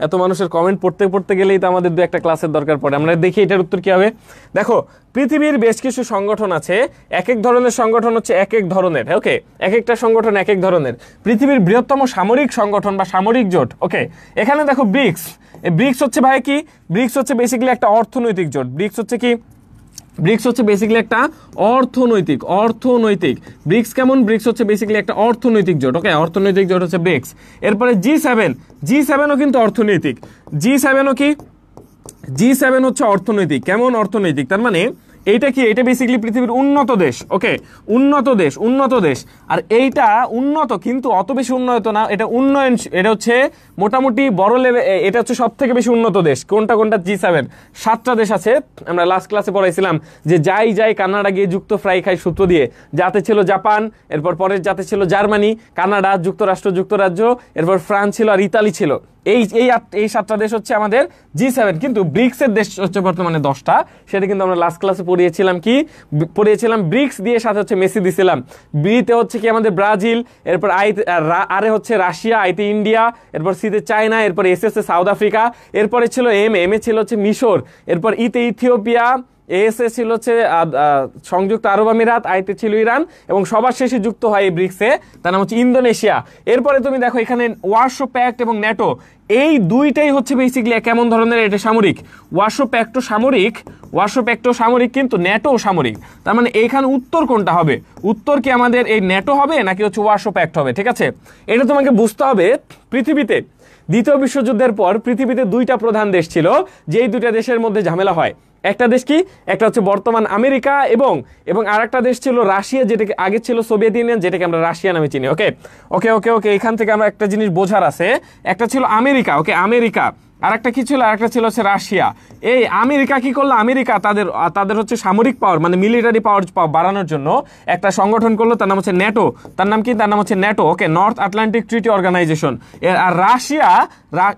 এত মানুষের কমেন্ট পড়তে গেলেই তো আমাদের 2-1 ক্লাসের দরকার পড়ে। আমরা দেখি এটার উত্তর কি হবে। দেখো, পৃথিবীর বেশ কিছু সংগঠন আছে, এক ধরনের সংগঠন হচ্ছে এক ধরনের। ওকে, এক একটা সংগঠন এক ধরনের। পৃথিবীর বৃহত্তম সামরিক সংগঠন বা সামরিক জোট। ওকে, এখানে দেখো ব্রিক্স। এই ব্রিক্স হচ্ছে ভাই কি? ব্রিক্স হচ্ছে বেসিক্যালি একটা অর্থনৈতিক জোট। ব্রিক্স হচ্ছে বেসিক্যালি একটা অর্থনৈতিক। ব্রিক্স কেমন? ব্রিক্স হচ্ছে বেসিক্যালি একটা অর্থনৈতিক জোট। ওকে, অর্থনৈতিক জোট হচ্ছে ব্রিক্স। এরপরে জি7 কিন্তু অর্থনৈতিক। জি7 হচ্ছে অর্থনৈতিক। কেমন অর্থনৈতিক? তার মানে এইটা কি, এটা বেসিক্যালি পৃথিবীর উন্নত দেশ, ওকে, উন্নত দেশ। আর এইটা উন্নত কিন্তু অত বেশি উন্নত না, এটা উন্নয়ন, এটা হচ্ছে মোটামুটি বড় লেভেল, এটা হচ্ছে সব থেকে বেশি উন্নত দেশ। কোনটা G7, 7টা দেশ আছে। আমরা লাস্ট ক্লাসে পড়াইছিলাম যে যাই কানাডা গিয়ে যুক্ত ফ্রাই খাই সূত্র দিয়ে। যাতে ছিল জাপান, এরপর পরের যাতে ছিল জার্মানি, কানাডা, যুক্তরাজ্য, এরপর ফ্রান্স ছিল আর ইতালি ছিল। এই 7টা দেশ হচ্ছে আমাদের G7। কিন্তু ব্রিক্সের দেশ হচ্ছে বর্তমানে 10টা। সেটা কিন্তু আমরা লাস্ট ক্লাসে পড়িয়েছিলাম ব্রিক্স দিয়ে, সাথে হচ্ছে মেসি দিছিলাম। বিতে হচ্ছে কি আমাদের ব্রাজিল, এরপর আরে হচ্ছে রাশিয়া, আইতে ইন্ডিয়া, এরপর সিতে চায়না, এরপর এস সাউথ আফ্রিকা, এরপরে ছিল এম এ ছিল হচ্ছে মিশর, এরপর ইতে ইথিওপিয়া, এএসএ ছিল হচ্ছে সংযুক্ত আরব আমিরাত, আইতে ছিল ইরান, এবং সবার শেষে যুক্ত হয় এই ব্রিক্সে, তার নাম হচ্ছে ইন্দোনেশিয়া। এরপরে তুমি দেখো এখানে ওয়ারশো প্যাক্ট এবং ন্যাটো, এই দুইটাই হচ্ছে বেসিক্যালি কেমন ধরনের, এটা সামরিক। ওয়ারশো প্যাক্টও সামরিক কিন্তু ন্যাটো সামরিক। তার মানে এখানে উত্তর কোনটা হবে? উত্তর কি আমাদের এই ন্যাটো হবে নাকি হচ্ছে ওয়ারশো প্যাক্ট হবে? ঠিক আছে, এটা তোমাকে বুঝতে হবে। পৃথিবীতে দ্বিতীয় বিশ্বযুদ্ধের পর পৃথিবীতে 2টা প্রধান দেশ ছিল, যেই 2টা দেশের মধ্যে ঝামেলা হয়। একটা দেশ কি, একটা হচ্ছে বর্তমান আমেরিকা, এবং আরেকটা দেশ ছিল রাশিয়া, যেটাকে আগে ছিল সোভিয়েত ইউনিয়ন, যেটাকে আমরা রাশিয়া নামে চিনি। ওকে ওকে ওকে ওকে এখান থেকে আমরা একটা জিনিস বোঝার আছে। একটা ছিল আমেরিকা, ওকে, আমেরিকা। আরেকটা কি ছিল? আরেকটা ছিল হচ্ছে রাশিয়া। এই আমেরিকা কি করলো? আমেরিকা তাদের হচ্ছে সামরিক পাওয়ার, মানে মিলিটারি পাওয়ার বাড়ানোর জন্য একটা সংগঠন করলো, তার নাম হচ্ছে ন্যাটো। তার নাম কি? তার নাম হচ্ছে ন্যাটো, ওকে, নর্থ আটলান্টিক ট্রিটি অর্গানাইজেশন। আর রাশিয়া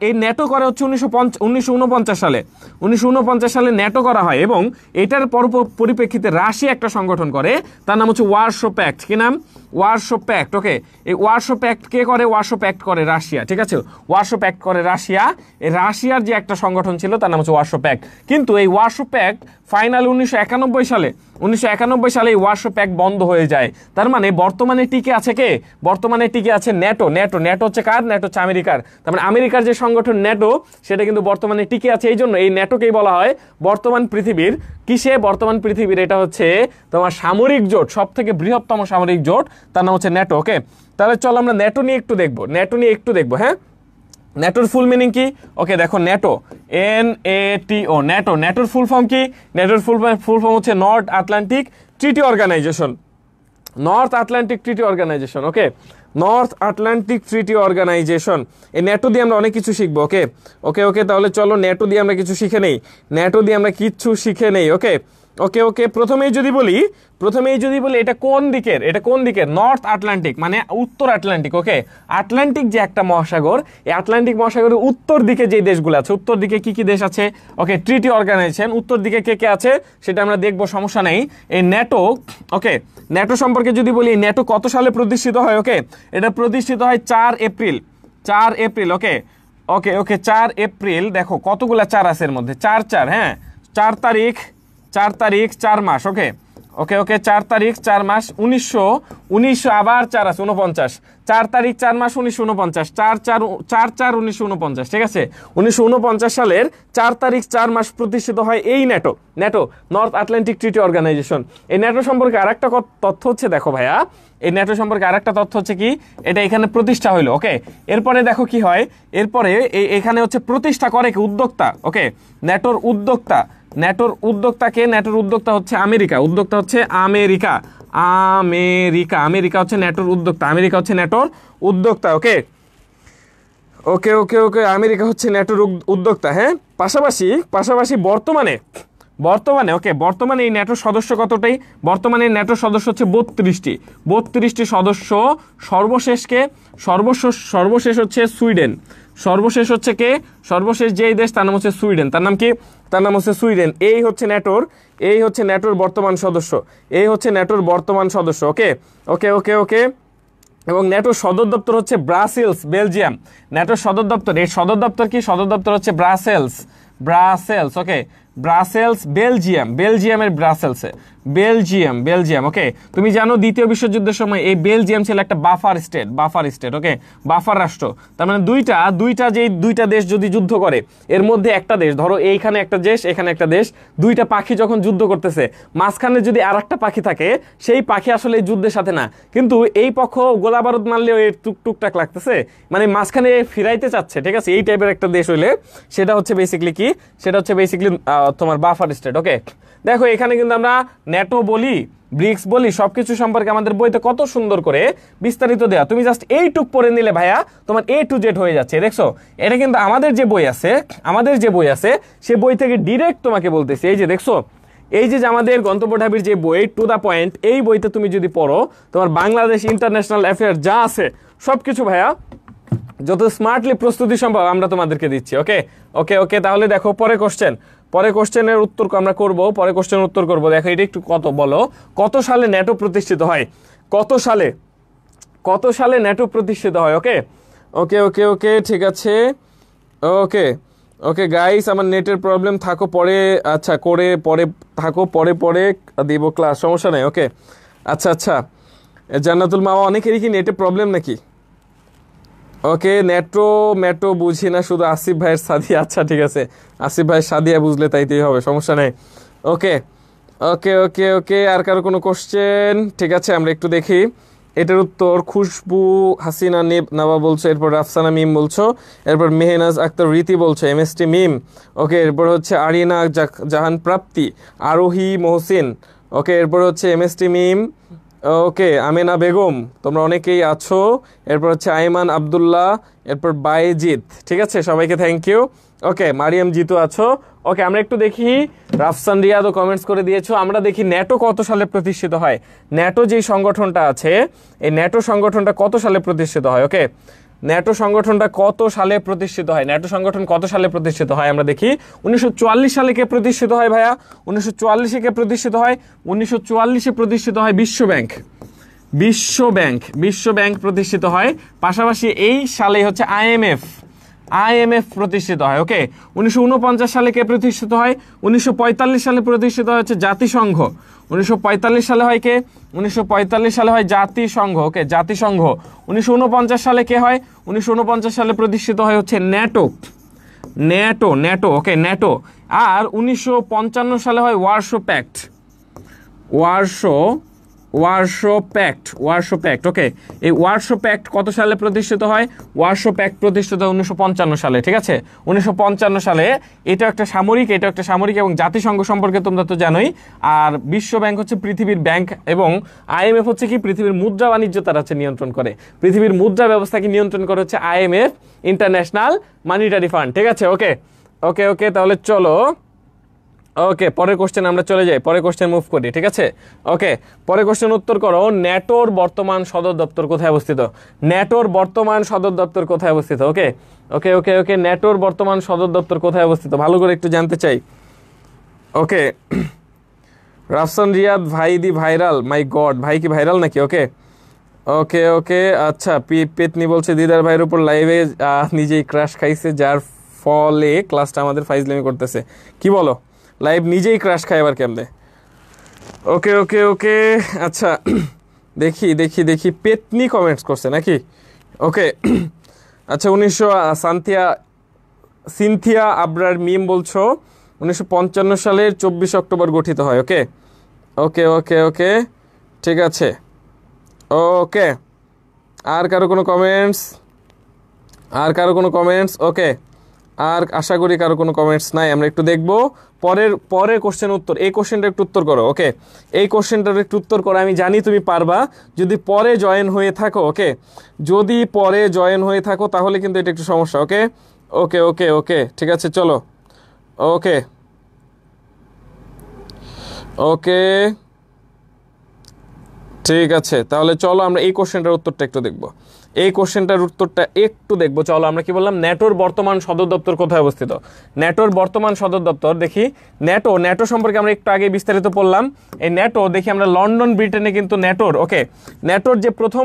এই ন্যাটো করে হচ্ছে 1949 সালে। 1949 সালে ন্যাটো করা হয়, এবং এটার পরিপ্রেক্ষিতে রাশিয়া একটা সংগঠন করে, তার নাম হচ্ছে ওয়ারশো প্যাক্ট। কি নাম? ওয়ারশো প্যাক্ট, ওকে। এই ওয়ারশো প্যাক্ট কে করে? ওয়ারশো প্যাক্ট করে রাশিয়া, ঠিক আছে, ওয়ারশো প্যাক্ট করে রাশিয়া। এই রাশিয়ার যে একটা সংগঠন ছিল তার নাম হচ্ছে ওয়ারশো প্যাক্ট। কিন্তু এই ওয়ারশো প্যাক্ট ফাইনাল 1991 সালে এই ওয়ারশো প্যাক্ট বন্ধ হয়ে যায়। তার মানে বর্তমানে টিকে আছে কে? বর্তমানে টিকে আছে ন্যাটো। ন্যাটো হচ্ছে কার? ন্যাটো হচ্ছে আমেরিকার। তার মানে আমেরিকার যে সংগঠন ন্যাটো, সেটা কিন্তু বর্তমানে টিকে আছে। এই জন্য এই ন্যাটোকেই বলা হয় বর্তমান পৃথিবীর এটা হচ্ছে তোমার সামরিক জোট, সব থেকে বৃহত্তম সামরিক জোট, তার নাম হচ্ছে ন্যাটো। ওকে, তাহলে চলো আমরা ন্যাটো নিয়ে একটু দেখবো। হ্যাঁ, ন্যাটোর ফুল মিনিং কি? ওকে, দেখো ন্যাটো, NATO, ন্যাটোর ফুল ফর্ম কি? ন্যাটোর ফুল ফর্ম হচ্ছে নর্থ আটলান্টিক ট্রিটি অর্গানাইজেশন। ওকে, নর্থ আটলান্টিক ট্রিটি অর্গানাইজেশন। এই ন্যাটো দিয়ে আমরা অনেক কিছু শিখবো। ওকে, তাহলে চলো ন্যাটো দিয়ে আমরা কিছু শিখে নেই। ওকে, প্রথমেই যদি বলি এটা কোন দিকের? নর্থ আটলান্টিক মানে উত্তর আটলান্টিক। ওকে, আটলান্টিক যে একটা মহাসাগর, এই আটলান্টিক মহাসাগরের উত্তর দিকে যে দেশগুলো আছে, উত্তর দিকে কি দেশ আছে? ওকে, ট্রিটি অর্গানাইজেশন, উত্তর দিকে কে আছে সেটা আমরা দেখবো, সমস্যা নেই। এই ন্যাটো, ওকে, ন্যাটো সম্পর্কে যদি বলি, ন্যাটো কত সালে প্রতিষ্ঠিত হয়? ওকে, এটা প্রতিষ্ঠিত হয় 4 এপ্রিল। ওকে, 4 এপ্রিল। দেখো কতগুলা 4 আছে এর মধ্যে, 4, হ্যাঁ, 4 তারিখ 4 মাস। ওকে, 4 তারিখ 4 মাস 1900 আবার 4 আছে 49, 4 তারিখ 4 মাস 1949, 4/4/1949, ঠিক আছে। 1949 সালের 4 তারিখ 4 মাস প্রতিষ্ঠিত হয় এই NATO, north Atlantic treaty organization. এই ন্যাটো সম্পর্কে আরেকটা তথ্য হচ্ছে, দেখো ভাইয়া, এই ন্যাটো সম্পর্কে আরেকটা তথ্য হচ্ছে কি, এটা এখানে প্রতিষ্ঠা হইলো। ওকে, এরপরে দেখো কি হয়, এরপরে এখানে হচ্ছে প্রতিষ্ঠা করে কি? উদ্যোক্তা। ওকে, ন্যাটোর উদ্যোক্তা কে? ন্যাটোর উদ্যোক্তা হচ্ছে আমেরিকা। আমেরিকা হচ্ছে ন্যাটোর উদ্যোক্তা। ওকে, আমেরিকা হচ্ছে ন্যাটোর উদ্যোক্তা। হ্যাঁ, পাশাপাশি বর্তমানে এই ন্যাটোর সদস্য কতটাই? বর্তমানে ন্যাটোর সদস্য হচ্ছে 32টি সদস্য। সর্বশেষ হচ্ছে সুইডেন। সর্বশেষ যেই দেশ, তার নাম হচ্ছে সুইডেন। তার নাম কি? তার নাম হচ্ছে সুইডেন। এই হচ্ছে ন্যাটোর বর্তমান সদস্য। ওকে, এবং ন্যাটোর সদর দপ্তর হচ্ছে ব্রাসেলস, বেলজিয়াম। ন্যাটোর সদর দপ্তর কি? সদর দপ্তর হচ্ছে ব্রাসেলস। ওকে, বেলজিয়ামের বেলজিয়াম। ওকে, তুমি জানো দ্বিতীয় বিশ্বযুদ্ধের সময় এই বেলজিয়াম ছিল একটা বাফার স্টেট। ওকে, বাফার রাষ্ট্র। তার মানে দুইটা দেশ যদি যুদ্ধ করে, এর মধ্যে একটা দেশ, ধরো এইখানে একটা দেশ, এখানে একটা দেশ, দুইটা পাখি যখন যুদ্ধ করতেছে, মাঝখানে যদি আরেকটা পাখি থাকে, সেই পাখি আসলে এই যুদ্ধের সাথে না, কিন্তু এই পক্ষ গোলা বারুদ মারলেও এর টুকটাক লাগতেছে, মানে মাঝখানে ফিরাইতে চাচ্ছে, ঠিক আছে। এই টাইপের একটা দেশ হইলে সেটা হচ্ছে বেসিক্যালি তোমার বাফার স্টেট। ওকে, দেখো এখানে কিন্তু আমরা ন্যাটো বলি, ব্রিক্স বলি, সবকিছু সম্পর্কে আমাদের বইতে কত সুন্দর করে বিস্তারিত দেয়া। তুমি জাস্ট এইটুক পড়ে নিলে ভাইয়া তোমার A to Z হয়ে যাচ্ছে। দেখছো, এটা কিন্তু আমাদের যে বই আছে, সে বই থেকে ডিরেক্ট তোমাকে বলতেছি। এই যে দেখছো, এই যে আমাদের গন্তব্য ঢাবির যে বই টু দা পয়েন্ট, এই বইতে তুমি যদি পড়ো, তোমার বাংলাদেশ ইন্টারন্যাশনাল অ্যাফেয়ার যা আছে সবকিছু ভাইয়া যত স্মার্টলি প্রস্তুতি সম্ভব আমরা তোমাদেরকে দিচ্ছি। ওকে ওকে ওকে, তাহলে দেখো পরে কোশ্চেনের উত্তর আমরা করব, পরে কোশ্চেনের উত্তর করব। দেখো এটা একটু কত সালে ন্যাটো প্রতিষ্ঠিত হয়, কত সালে ন্যাটো প্রতিষ্ঠিত হয়। ওকে ওকে ওকে ওকে, ঠিক আছে। ওকে ওকে গাইস, আমার নেটের প্রবলেম, থাকো পরে, আচ্ছা করে পরে থাকো, পরে দিব ক্লাস, সমস্যা নাই। ওকে আচ্ছা, জান্নাতুল মাওয়া, অনেকেরই কি নেটের প্রবলেম নাকি? ওকে, ম্যাটো বুঝি না, শুধু আসিফ ভাইয়ের সাদিয়া। আচ্ছা ঠিক আছে, আসিফ ভাইয়ের সাদিয়া বুঝলে তাইতেই হবে, সমস্যা নেই। ওকে ওকে ওকে ওকে, আর কারো কোনো কোশ্চেন? ঠিক আছে, আমরা একটু দেখি এটার উত্তর। খুশবু হাসিনা নাবা বলছো, এরপর রাফসানা মিম বলছো, এরপর মেহনাজ আক্তার রীতি বলছো, MST মিম। ওকে, এরপর হচ্ছে আরিনা জাহান প্রাপ্তি, আরোহী মহসিন। ওকে, এরপর হচ্ছে MST মিম। ওকে, আমেনা বেগম, তোমরা অনেকেই আছো। এরপর হচ্ছে আইমান আব্দুল্লাহ, এরপর বাইজিৎ। ঠিক আছে, সবাইকে থ্যাংক ইউ। ওকে, মারিয়াম জিতু আছো। ওকে, আমরা একটু দেখি, রাফসান রিয়াদও কমেন্টস করে দিয়েছো। আমরা দেখি ন্যাটো কত সালে প্রতিষ্ঠিত হয়। ন্যাটো যে সংগঠনটা আছে, এই ন্যাটো সংগঠনটা কত সালে প্রতিষ্ঠিত হয়। ওকে, ন্যাটো সংগঠনটা কত সালে প্রতিষ্ঠিত হয়, ন্যাটো সংগঠন কত সালে প্রতিষ্ঠিত হয় আমরা দেখি। 1944 সালে কে প্রতিষ্ঠিত হয় ভাইয়া? 1944 কে প্রতিষ্ঠিত হয়, 1944 প্রতিষ্ঠিত হয় বিশ্ব ব্যাংক প্রতিষ্ঠিত হয়। পাশাপাশি এই সালেই হচ্ছে আইএমএফ প্রতিষ্ঠিত হয়। ওকে, 1949 সালে কে প্রতিষ্ঠিত হয়? 1945 সালে প্রতিষ্ঠিত হচ্ছে জাতিসংঘ। 1945 সালে হয় কে? 1945 সালে হয় জাতিসংঘ। ওকে, জাতিসংঘ। 1949 সালে কে হয়? 1949 সালে প্রতিষ্ঠিত হয় হচ্ছে ন্যাটো। ওকে, ন্যাটো। আর 1955 সালে হয় ওয়ারশো প্যাক্ট। ওকে, এই ওয়ারশো প্যাক্ট কত সালে প্রতিষ্ঠিত হয়? ওয়ারশো প্যাক্ট প্রতিষ্ঠিত হয় 1955 সালে। ঠিক আছে, 1955 সালে। এটা একটা সামরিক এবং জাতিসংঘ সম্পর্কে তোমরা তো জানোই। আর বিশ্ব ব্যাংক হচ্ছে পৃথিবীর ব্যাংক, এবং আইএমএফ হচ্ছে কি পৃথিবীর মুদ্রা বাণিজ্য তারা হচ্ছে নিয়ন্ত্রণ করে। পৃথিবীর মুদ্রা ব্যবস্থাকে নিয়ন্ত্রণ করে হচ্ছে আইএমএফ, ইন্টারন্যাশনাল মনিটারি ফান্ড। ঠিক আছে, ওকে ওকে ওকে, তাহলে চলো। ওকে, পরের কোশ্চেন আমরা চলে যাই, পরের কোশ্চেন মুভ করি। ঠিক আছে, ওকে, পরের কোশ্চেন উত্তর করো। ন্যাটোর বর্তমান সদর দপ্তর কোথায় অবস্থিত? ওকে ওকে ওকে ওকে, ন্যাটোর বর্তমান সদর দপ্তর কোথায় অবস্থিত, ভালো করে একটু জানতে চাই। ওকে, রাফসান রিয়াদ, ভাই দি ভাইরাল, মাই গড, ভাই কি ভাইরাল নাকি? ওকে ওকে ওকে, আচ্ছা। পেতনি বলছে দিদার ভাইয়ের উপর লাইভে নিজেই ক্রাশ খাইছে, যার ফলে ক্লাসটা আমাদের ফাইজলামি করতেছে। কি বলো, লাইভ নিজেই ক্রাশ খায় আবার কেমনে? ওকে ওকে ওকে, আচ্ছা দেখি পেতনি কমেন্টস করছে নাকি? ওকে আচ্ছা, সিনথিয়া আবরার মিম বলছো 1955 সালের 24 অক্টোবর গঠিত হয়। ওকে ওকে ওকে ওকে, ঠিক আছে। ওকে, আর কারো কোনো কমেন্টস? ওকে, আর আশা করি কারো কোনো কমেন্টস নাই। আমরা একটু দেখবো পরের কোশ্চেন উত্তর। এই কোশ্চেনটা একটু উত্তর করো। ওকে, এই কোশ্চেনটার একটু উত্তর করো, আমি জানি তুমি পারবা যদি পরে জয়েন হয়ে থাকো। ওকে, যদি পরে জয়েন হয়ে থাকো তাহলে কিন্তু এটা একটু সমস্যা। ওকে ওকে ওকে ওকে, ঠিক আছে, চলো। ওকে ওকে, ঠিক আছে, তাহলে চলো আমরা এই কোশ্চেনটার উত্তরটা একটু দেখবো। চলো, আমরা কি বললাম, ন্যাটোর বর্তমান সদর দপ্তর কোথায় অবস্থিত? ন্যাটোর বর্তমান সদর দপ্তর দেখি। ন্যাটো সম্পর্কে আমরা একটু আগে বিস্তারিত পড়লাম। এই ন্যাটো দেখি আমরা লন্ডন, ব্রিটেনে কিন্তু ন্যাটোর ন্যাটোর যে প্রথম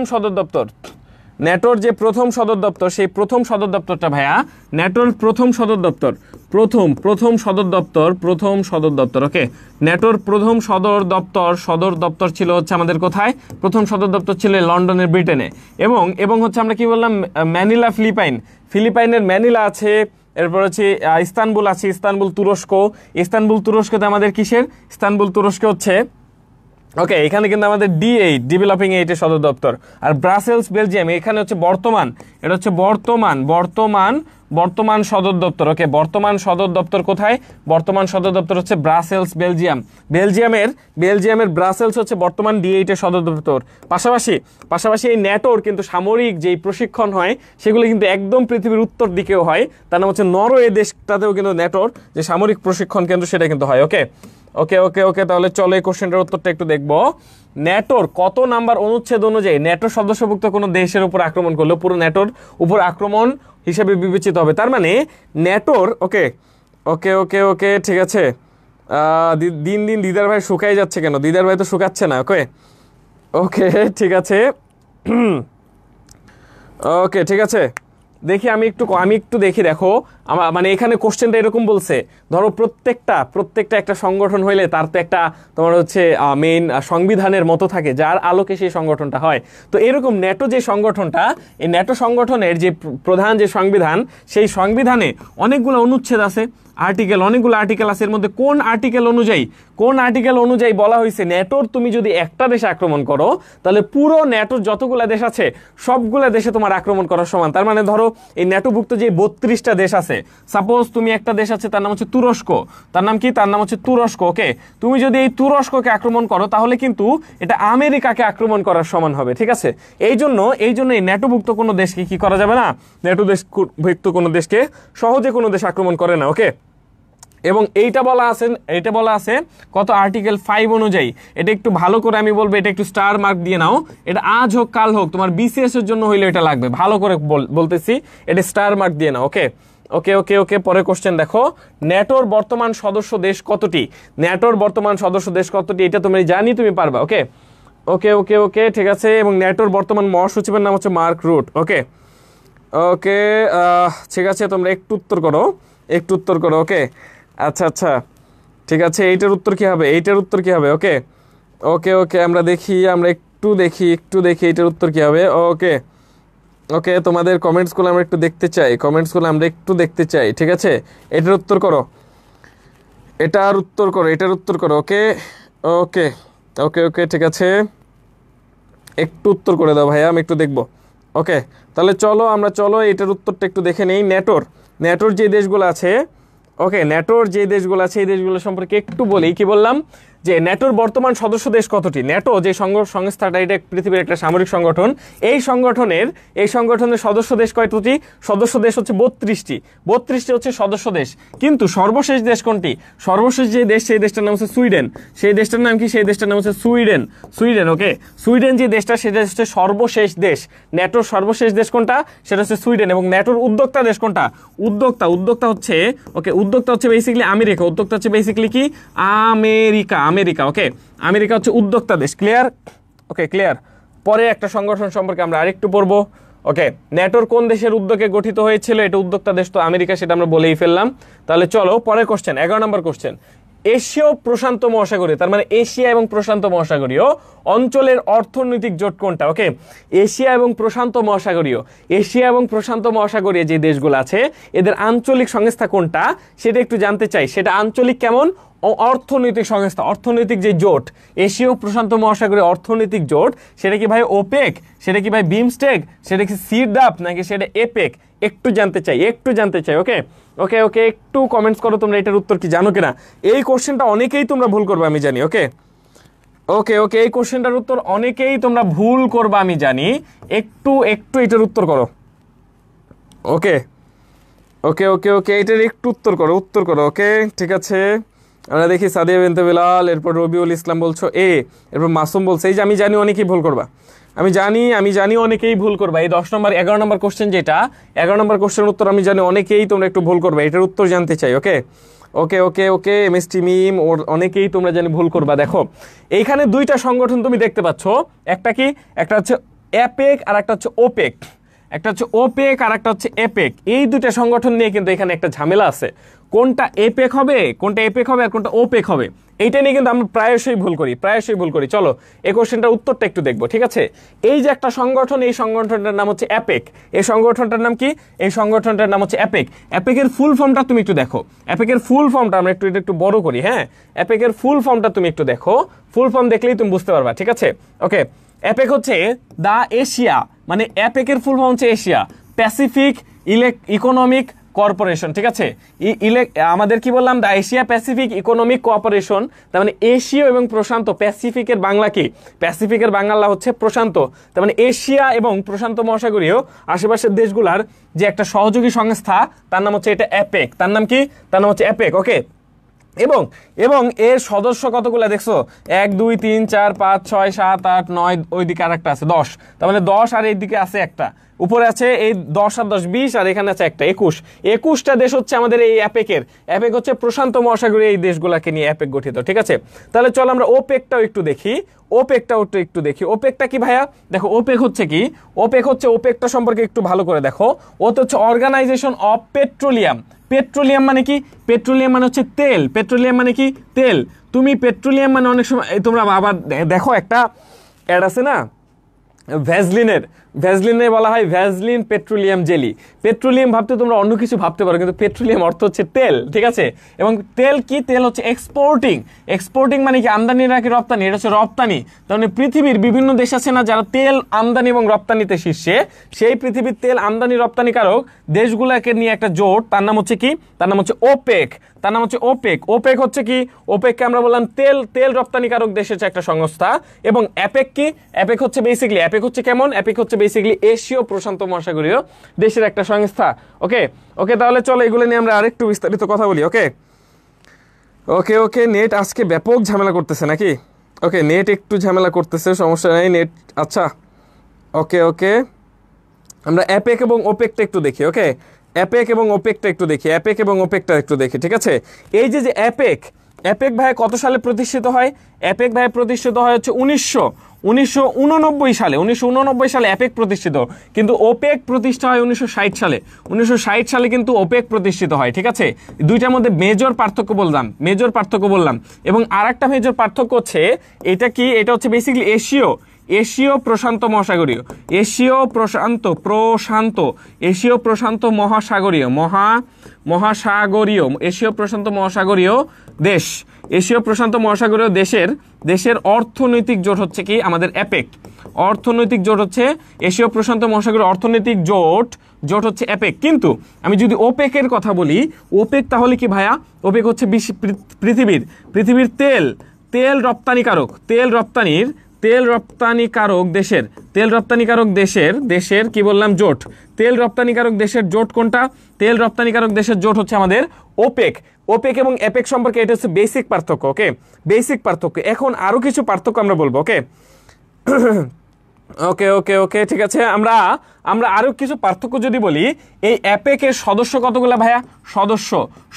সদর দপ্তর, সেই প্রথম সদর দপ্তরটা ভাইয়া, ন্যাটোর প্রথম সদর দপ্তর। ওকে, ন্যাটোর প্রথম সদর দপ্তর ছিল হচ্ছে আমাদের কোথায়? প্রথম সদর দপ্তর ছিল লন্ডনের, ব্রিটেনে। এবং হচ্ছে আমরা কি বললাম, ম্যানিলা, ফিলিপাইনের ম্যানিলা আছে। এরপর হচ্ছে ইস্তানবুল আছে, ইস্তানবুল তুরস্কতে আমাদের কিসের? ইস্তানবুল তুরস্কে হচ্ছে ওকে, এখানে কিন্তু আমাদের D8 ডেভেলপিং এইটের সদর দপ্তর। আর ব্রাসেলস বেলজিয়াম, এখানে হচ্ছে বর্তমান, এটা হচ্ছে বর্তমান সদর দপ্তর। ওকে, বর্তমান সদর দপ্তর কোথায়? বর্তমান সদর দপ্তর হচ্ছে ব্রাসেলস বেলজিয়াম। বেলজিয়ামের ব্রাসেলস হচ্ছে বর্তমান D8 এর সদর দপ্তর। পাশাপাশি এই ন্যাটোর কিন্তু সামরিক যেই প্রশিক্ষণ হয় সেগুলো কিন্তু একদম পৃথিবীর উত্তর দিকেও হয়। তার নাম হচ্ছে নরওয়ে দেশটাতেও কিন্তু ন্যাটোর যে সামরিক প্রশিক্ষণ কেন্দ্র সেটা কিন্তু হয়। ওকে ওকে ওকে ওকে তাহলে চলো এই কোশ্চেনটার উত্তরটা একটু দেখবো। ন্যাটোর কত নাম্বার অনুচ্ছেদ অনুযায়ী ন্যাটোর সদস্যভুক্ত কোনো দেশের উপর আক্রমণ করলে পুরো ন্যাটোর উপর আক্রমণ হিসেবে বিবেচিত হবে? তার মানে ন্যাটোর, ওকে ওকে ওকে ওকে ঠিক আছে, দিন দিন দিদার ভাই শুকাই যাচ্ছে কেন? দিদার ভাই তো শুকাচ্ছে না। ওকে ওকে ঠিক আছে ওকে ঠিক আছে, দেখি আমি একটু দেখি। দেখো আমার মানে এখানে কোশ্চেনটা এরকম বলছে, ধরো প্রত্যেকটা একটা সংগঠন হইলে তার তো একটা তোমার হচ্ছে মেইন সংবিধানের মতো থাকে যার আলোকে সেই সংগঠনটা হয়। তো এরকম ন্যাটো যে সংগঠনটা, এই ন্যাটো সংগঠনের যে প্রধান যে সংবিধান, সেই সংবিধানে অনেকগুলো অনুচ্ছেদ আছে, অনেকগুলো আর্টিকেল আছে। এর মধ্যে কোন আর্টিকেল অনুযায়ী বলা হয়েছে ন্যাটোর তুমি যদি একটা দেশে আক্রমণ করো তাহলে পুরো ন্যাটোর যতগুলা দেশ আছে সবগুলা দেশে তোমার আক্রমণ করার সমান। তার মানে ধরো এই ন্যাটোভুক্ত যে 32টা দেশ আছে, সাপোজ তুমি একটা দেশ আছে তার নাম হচ্ছে তুরস্ক, তার নাম হচ্ছে তুরস্ক। ওকে, তুমি যদি এই তুরস্ককে আক্রমণ করো তাহলে কিন্তু এটা আমেরিকাকে আক্রমণ করার সমান হবে। ঠিক আছে, এই জন্য এই ন্যাটোভুক্ত কোনো দেশকে কি করা যাবে না, ন্যাটোভুক্ত কোনো দেশকে সহজে কোনো দেশ আক্রমণ করে না। ওকে, এবং এইটা বলা আছে কত? আর্টিকেল 5 অনুযায়ী। এটা একটু ভালো করে আমি বলবো, এটা একটু স্টার মার্ক দিয়ে নাও। এটা আজ হোক কাল হোক তোমার বিসিএস এর জন্য হইলে এটা লাগবে, ভালো করে বলতেছি, এটা স্টার মার্ক দিয়ে নাও। ওকে ওকে ওকে ওকে পরের কোশ্চেন দেখো, ন্যাটোর বর্তমান সদস্য দেশ কতটি? এটা তুমি জানি, তুমি পারবা। ওকে ওকে ওকে ওকে ঠিক আছে, এবং ন্যাটোর বর্তমান মহাসচিবের নাম হচ্ছে মার্ক রুট। ওকে ওকে ঠিক আছে, তোমরা একটু উত্তর করো। ওকে আচ্ছা ঠিক আছে, এইটার উত্তর কি হবে? ওকে ওকে ওকে আমরা একটু দেখি এইটার উত্তর কি হবে। ওকে ওকে তোমাদের কমেন্টসগুলো আমরা একটু দেখতে চাই। ঠিক আছে, এটার উত্তর করো। ওকে ওকে ওকে ওকে ঠিক আছে, একটু উত্তর করে দাও ভাইয়া, আমি একটু দেখবো। ওকে তাহলে চলো এটার উত্তরটা একটু দেখে নেই। ন্যাটোর যে দেশগুলো আছে, ওকে ন্যাটোর যে দেশগুলো আছে এই দেশগুলো সম্পর্কে একটু বলি। কি বললাম যে ন্যাটোর বর্তমান সদস্য দেশ কতটি? ন্যাটো যে সংস্থাটা, এটা পৃথিবীর একটা সামরিক সংগঠন। এই সংগঠনের সদস্য দেশ কয়টি? সদস্য দেশ হচ্ছে 32টি হচ্ছে সদস্য দেশ। কিন্তু সর্বশেষ দেশ কোনটি? সর্বশেষ যে দেশ, সেই দেশটার নাম হচ্ছে সুইডেন। সেই দেশটার নাম কি? সেই দেশটার নাম হচ্ছে সুইডেন। ওকে, সুইডেন যে দেশটা, সেটা হচ্ছে সর্বশেষ দেশ। ন্যাটোর সর্বশেষ দেশ কোনটা? সেটা হচ্ছে সুইডেন। এবং ন্যাটোর উদ্যোক্তা দেশ কোনটা? উদ্যোক্তা হচ্ছে বেসিক্যালি আমেরিকা। উদ্যোক্তা হচ্ছে বেসিক্যালি কি? আমেরিকা। ওকে, আমেরিকা হচ্ছে উদ্যোক্তা দেশ। ক্লিয়ার? Okay clear. পরে একটা সংগঠন সম্পর্কে আমরা আরেকটু পড়বো। ওকে, ন্যাটোর কোন দেশের উদ্যোগে গঠিত হয়েছিল? এটা উদ্যোক্তা দেশ তো আমেরিকা, সেটা আমরা বলেই ফেললাম। তাহলে চলো পরের কোশ্চেন, 11 নম্বর কোশ্চেন। এশীয় প্রশান্ত মহাসাগরীয়, তার মানে এশিয়া এবং প্রশান্ত মহাসাগরীয় অঞ্চলের অর্থনৈতিক জোট কোনটা? ওকে, এশিয়া এবং প্রশান্ত মহাসাগরীয় যে দেশগুলো আছে এদের আঞ্চলিক সংস্থা কোনটা সেটা একটু জানতে চাই। সেটা আঞ্চলিক কেমন? অর্থনৈতিক সংস্থা, অর্থনৈতিক যে জোট, এশীয় প্রশান্ত মহাসাগরীয় অর্থনৈতিক জোট, সেটা কি ভাই ওপেক, সেটা কি ভাই বিমস্টেক, সেটা কি সিডাপ, নাকি সেটা এপেক? একটু জানতে চাই। ওকে ওকে ওকে একটু কমেন্টস করো তোমরা এটার উত্তর কি জানো কিনা। এই কোশ্চেনটা অনেকেই তোমরা ভুল করবে আমি জানি। ওকে ওকে ওকে এই কোশ্চেনটার উত্তর অনেকেই তোমরা ভুল করবে আমি জানি, একটু এটার উত্তর করো। ওকে ওকে ওকে ওকে এটার একটু উত্তর করো। ওকে ঠিক আছে, আমরা দেখি সাদিয়া বিনতে বিলাল, এরপর রবিউল ইসলাম বলছো এরপর মাসুম বলছে। এই যে আমি জানি অনেকেই ভুল করবা, আমি জানি অনেকেই ভুল করবা। এই 11 নম্বর কোশ্চেন যেটা, 11 নম্বর কোশ্চেনের উত্তর আমি জানি অনেকেই তোমরা একটু ভুল করবা, এটার উত্তর জানতে চাই। ওকে ওকে ওকে ওকে এমএসটি মিম ওর অনেকেই তোমরা জানি ভুল করবা। দেখো এইখানে দুইটা সংগঠন তুমি দেখতে পাচ্ছ, একটা হচ্ছে অ্যাপেক আর একটা হচ্ছে ওপেক। একটা হচ্ছে ওপেক আর একটা হচ্ছে এপেক। এই দুইটা সংগঠন নিয়ে কিন্তু এখানে একটা ঝামেলা আছে, কোনটা এপেক হবে, কোনটা এপেক হবে আর কোনটা ওপেক হবে, এইটা নিয়ে কিন্তু আমরা প্রায়শই ভুল করি। চলো এই কোশ্চেনটার উত্তরটা একটু দেখবো, ঠিক আছে? এই যে একটা সংগঠন, এই সংগঠনটার নাম হচ্ছে অ্যাপেক। এই সংগঠনটার নাম কি? এই সংগঠনটার নাম হচ্ছে অ্যাপেক। অ্যাপেকের ফুল ফর্মটা তুমি একটু দেখো, অ্যাপেকের ফুল ফর্মটা আমরা একটু বড় করি, হ্যাঁ? অ্যাপেকের ফুল ফর্মটা তুমি একটু দেখো, ফুল ফর্ম দেখলেই তুমি বুঝতে পারবা, ঠিক আছে? ওকে, অ্যাপেক হচ্ছে দা এশিয়া, মানে অ্যাপেকের ফুল ফর্ম হচ্ছে এশিয়া প্যাসিফিক ইকোনমিক কর্পোরেশন, ঠিক আছে? আমাদের কি বললাম? দা এশিয়া প্যাসিফিক ইকোনমিক কোঅপারেশন, তার মানে এশীয় এবং প্রশান্ত। প্যাসিফিকের বাংলা কি? প্যাসিফিকের বাংলা হচ্ছে প্রশান্ত, তার মানে এশিয়া এবং প্রশান্ত মহাসাগরীয় আশেপাশের দেশগুলার যে একটা সহযোগী সংস্থা, তার নাম হচ্ছে এটা অ্যাপেক। তার নাম কি? তার নাম হচ্ছে অ্যাপেক। ওকে, এবং এবং এর সদস্য কতগুলো দেখছো? 1 2 3 4 5 6 7 8 9, ওইদিকে আর একটা আছে 10, তার মানে 10 আর এইদিকে আছে একটা, উপরে আছে এই 10 আর 10 20, আর এখানে আছে একটা 21টা দেশ হচ্ছে আমাদের এই অ্যাপেকের। অ্যাপেক হচ্ছে প্রশান্ত মহাসাগরীয় এই দেশগুলোকে নিয়ে অ্যাপেক গঠিত, ঠিক আছে? তাহলে চলো আমরা ওপেকটাও একটু দেখি, ওপেকটা কি ভাইয়া? দেখো ওপেক হচ্ছে কি, ওপেকটা সম্পর্কে একটু ভালো করে দেখো। ও তো হচ্ছে অর্গানাইজেশন অফ পেট্রোলিয়াম। পেট্রোলিয়াম মানে কি? পেট্রোলিয়াম মানে হচ্ছে তেল। পেট্রোলিয়াম মানে কি? তেল। তুমি পেট্রোলিয়াম মানে অনেক সময় তোমরা আবার দেখো একটা অ্যাড আছে না ভ্যাজলিনের বলা হয় ভ্যাজলিন পেট্রোলিয়াম জেলি। পেট্রোলিয়াম ভাবতে তোমরা অন্য কিছু ভাবতে পারো, কিন্তু পেট্রোলিয়াম অর্থ হচ্ছে তেল, ঠিক আছে? এবং তেল কি? তেল হচ্ছে এক্সপোর্টিং মানে কি? আমদানি নাকি রপ্তানি? এটা হচ্ছে রপ্তানি। তার মানে পৃথিবীর বিভিন্ন দেশ আছে না যারা তেল আমদানি এবং রপ্তানিতে শীর্ষে, সেই পৃথিবীর তেল আমদানি রপ্তানিকারক দেশগুলোকে নিয়ে একটা জোট, তার নাম হচ্ছে কি? তার নাম হচ্ছে ওপেক। ওপেক হচ্ছে কি? ওপেককে আমরা বললাম তেল রপ্তানিকারক দেশের একটা সংস্থা। এবং অ্যাপেক কি? অ্যাপেক হচ্ছে কেমন? অ্যাপেক হচ্ছে বেসিক্যালি এশীয় প্রশান্ত মহাসাগরীয় দেশের একটা সংস্থা। ওকে, তাহলে চলো এগুলো নিয়ে আমরা আরেকটু বিস্তারিত কথা বলি। ওকে, নেট আজকে ব্যাপক ঝামেলা করতেছে নাকি? ওকে, নেট একটু ঝামেলা করতেছে, সমস্যা নেই নেট। আচ্ছা, ওকে, আমরা অ্যাপেক এবং ওপেকটা একটু দেখি। ওকে, অ্যাপেক এবং ওপেকটা একটু দেখি, ঠিক আছে? এই যে অ্যাপেক ভাই কত সালে প্রতিষ্ঠিত হয়? অ্যাপেক ভাই প্রতিষ্ঠিত হয় হচ্ছে 1989 সালে। 1989 সালে অ্যাপেক প্রতিষ্ঠিত, কিন্তু ওপেক প্রতিষ্ঠা হয় 1960 সালে। 1960 সালে কিন্তু ওপেক প্রতিষ্ঠিত হয়, ঠিক আছে? দুইটার মধ্যে মেজর পার্থক্য বললাম। এবং আর একটা মেজর পার্থক্য হচ্ছে এটা কি? এটা হচ্ছে বেসিক্যালি এশীয় প্রশান্ত মহাসাগরীয় দেশ। এশীয় প্রশান্ত মহাসাগরীয় দেশের অর্থনৈতিক জোট হচ্ছে কি? আমাদের অ্যাপেক। অর্থনৈতিক জোট হচ্ছে এশীয় প্রশান্ত মহাসাগরীয় অর্থনৈতিক জোট হচ্ছে অ্যাপেক। কিন্তু আমি যদি ওপেকের কথা বলি, ওপেক তাহলে কি ভাইয়া? ওপেক হচ্ছে পৃথিবীর তেল রপ্তানিকারক দেশের কি বললাম? জোট। তেল রপ্তানিকারক দেশের জোট কোনটা? তেল রপ্তানিকারক দেশের জোট হচ্ছে আমাদের ওপেক এবং অ্যাপেক সম্পর্কে এটা হচ্ছে বেসিক পার্থক্য। ওকে, বেসিক পার্থক্য। এখন আরো কিছু পার্থক্য আমরা বলবো। ওকে, ঠিক আছে। আমরা আরো কিছু পার্থক্য যদি বলি, এই অ্যাপেকের সদস্য কতগুলা ভাইয়া?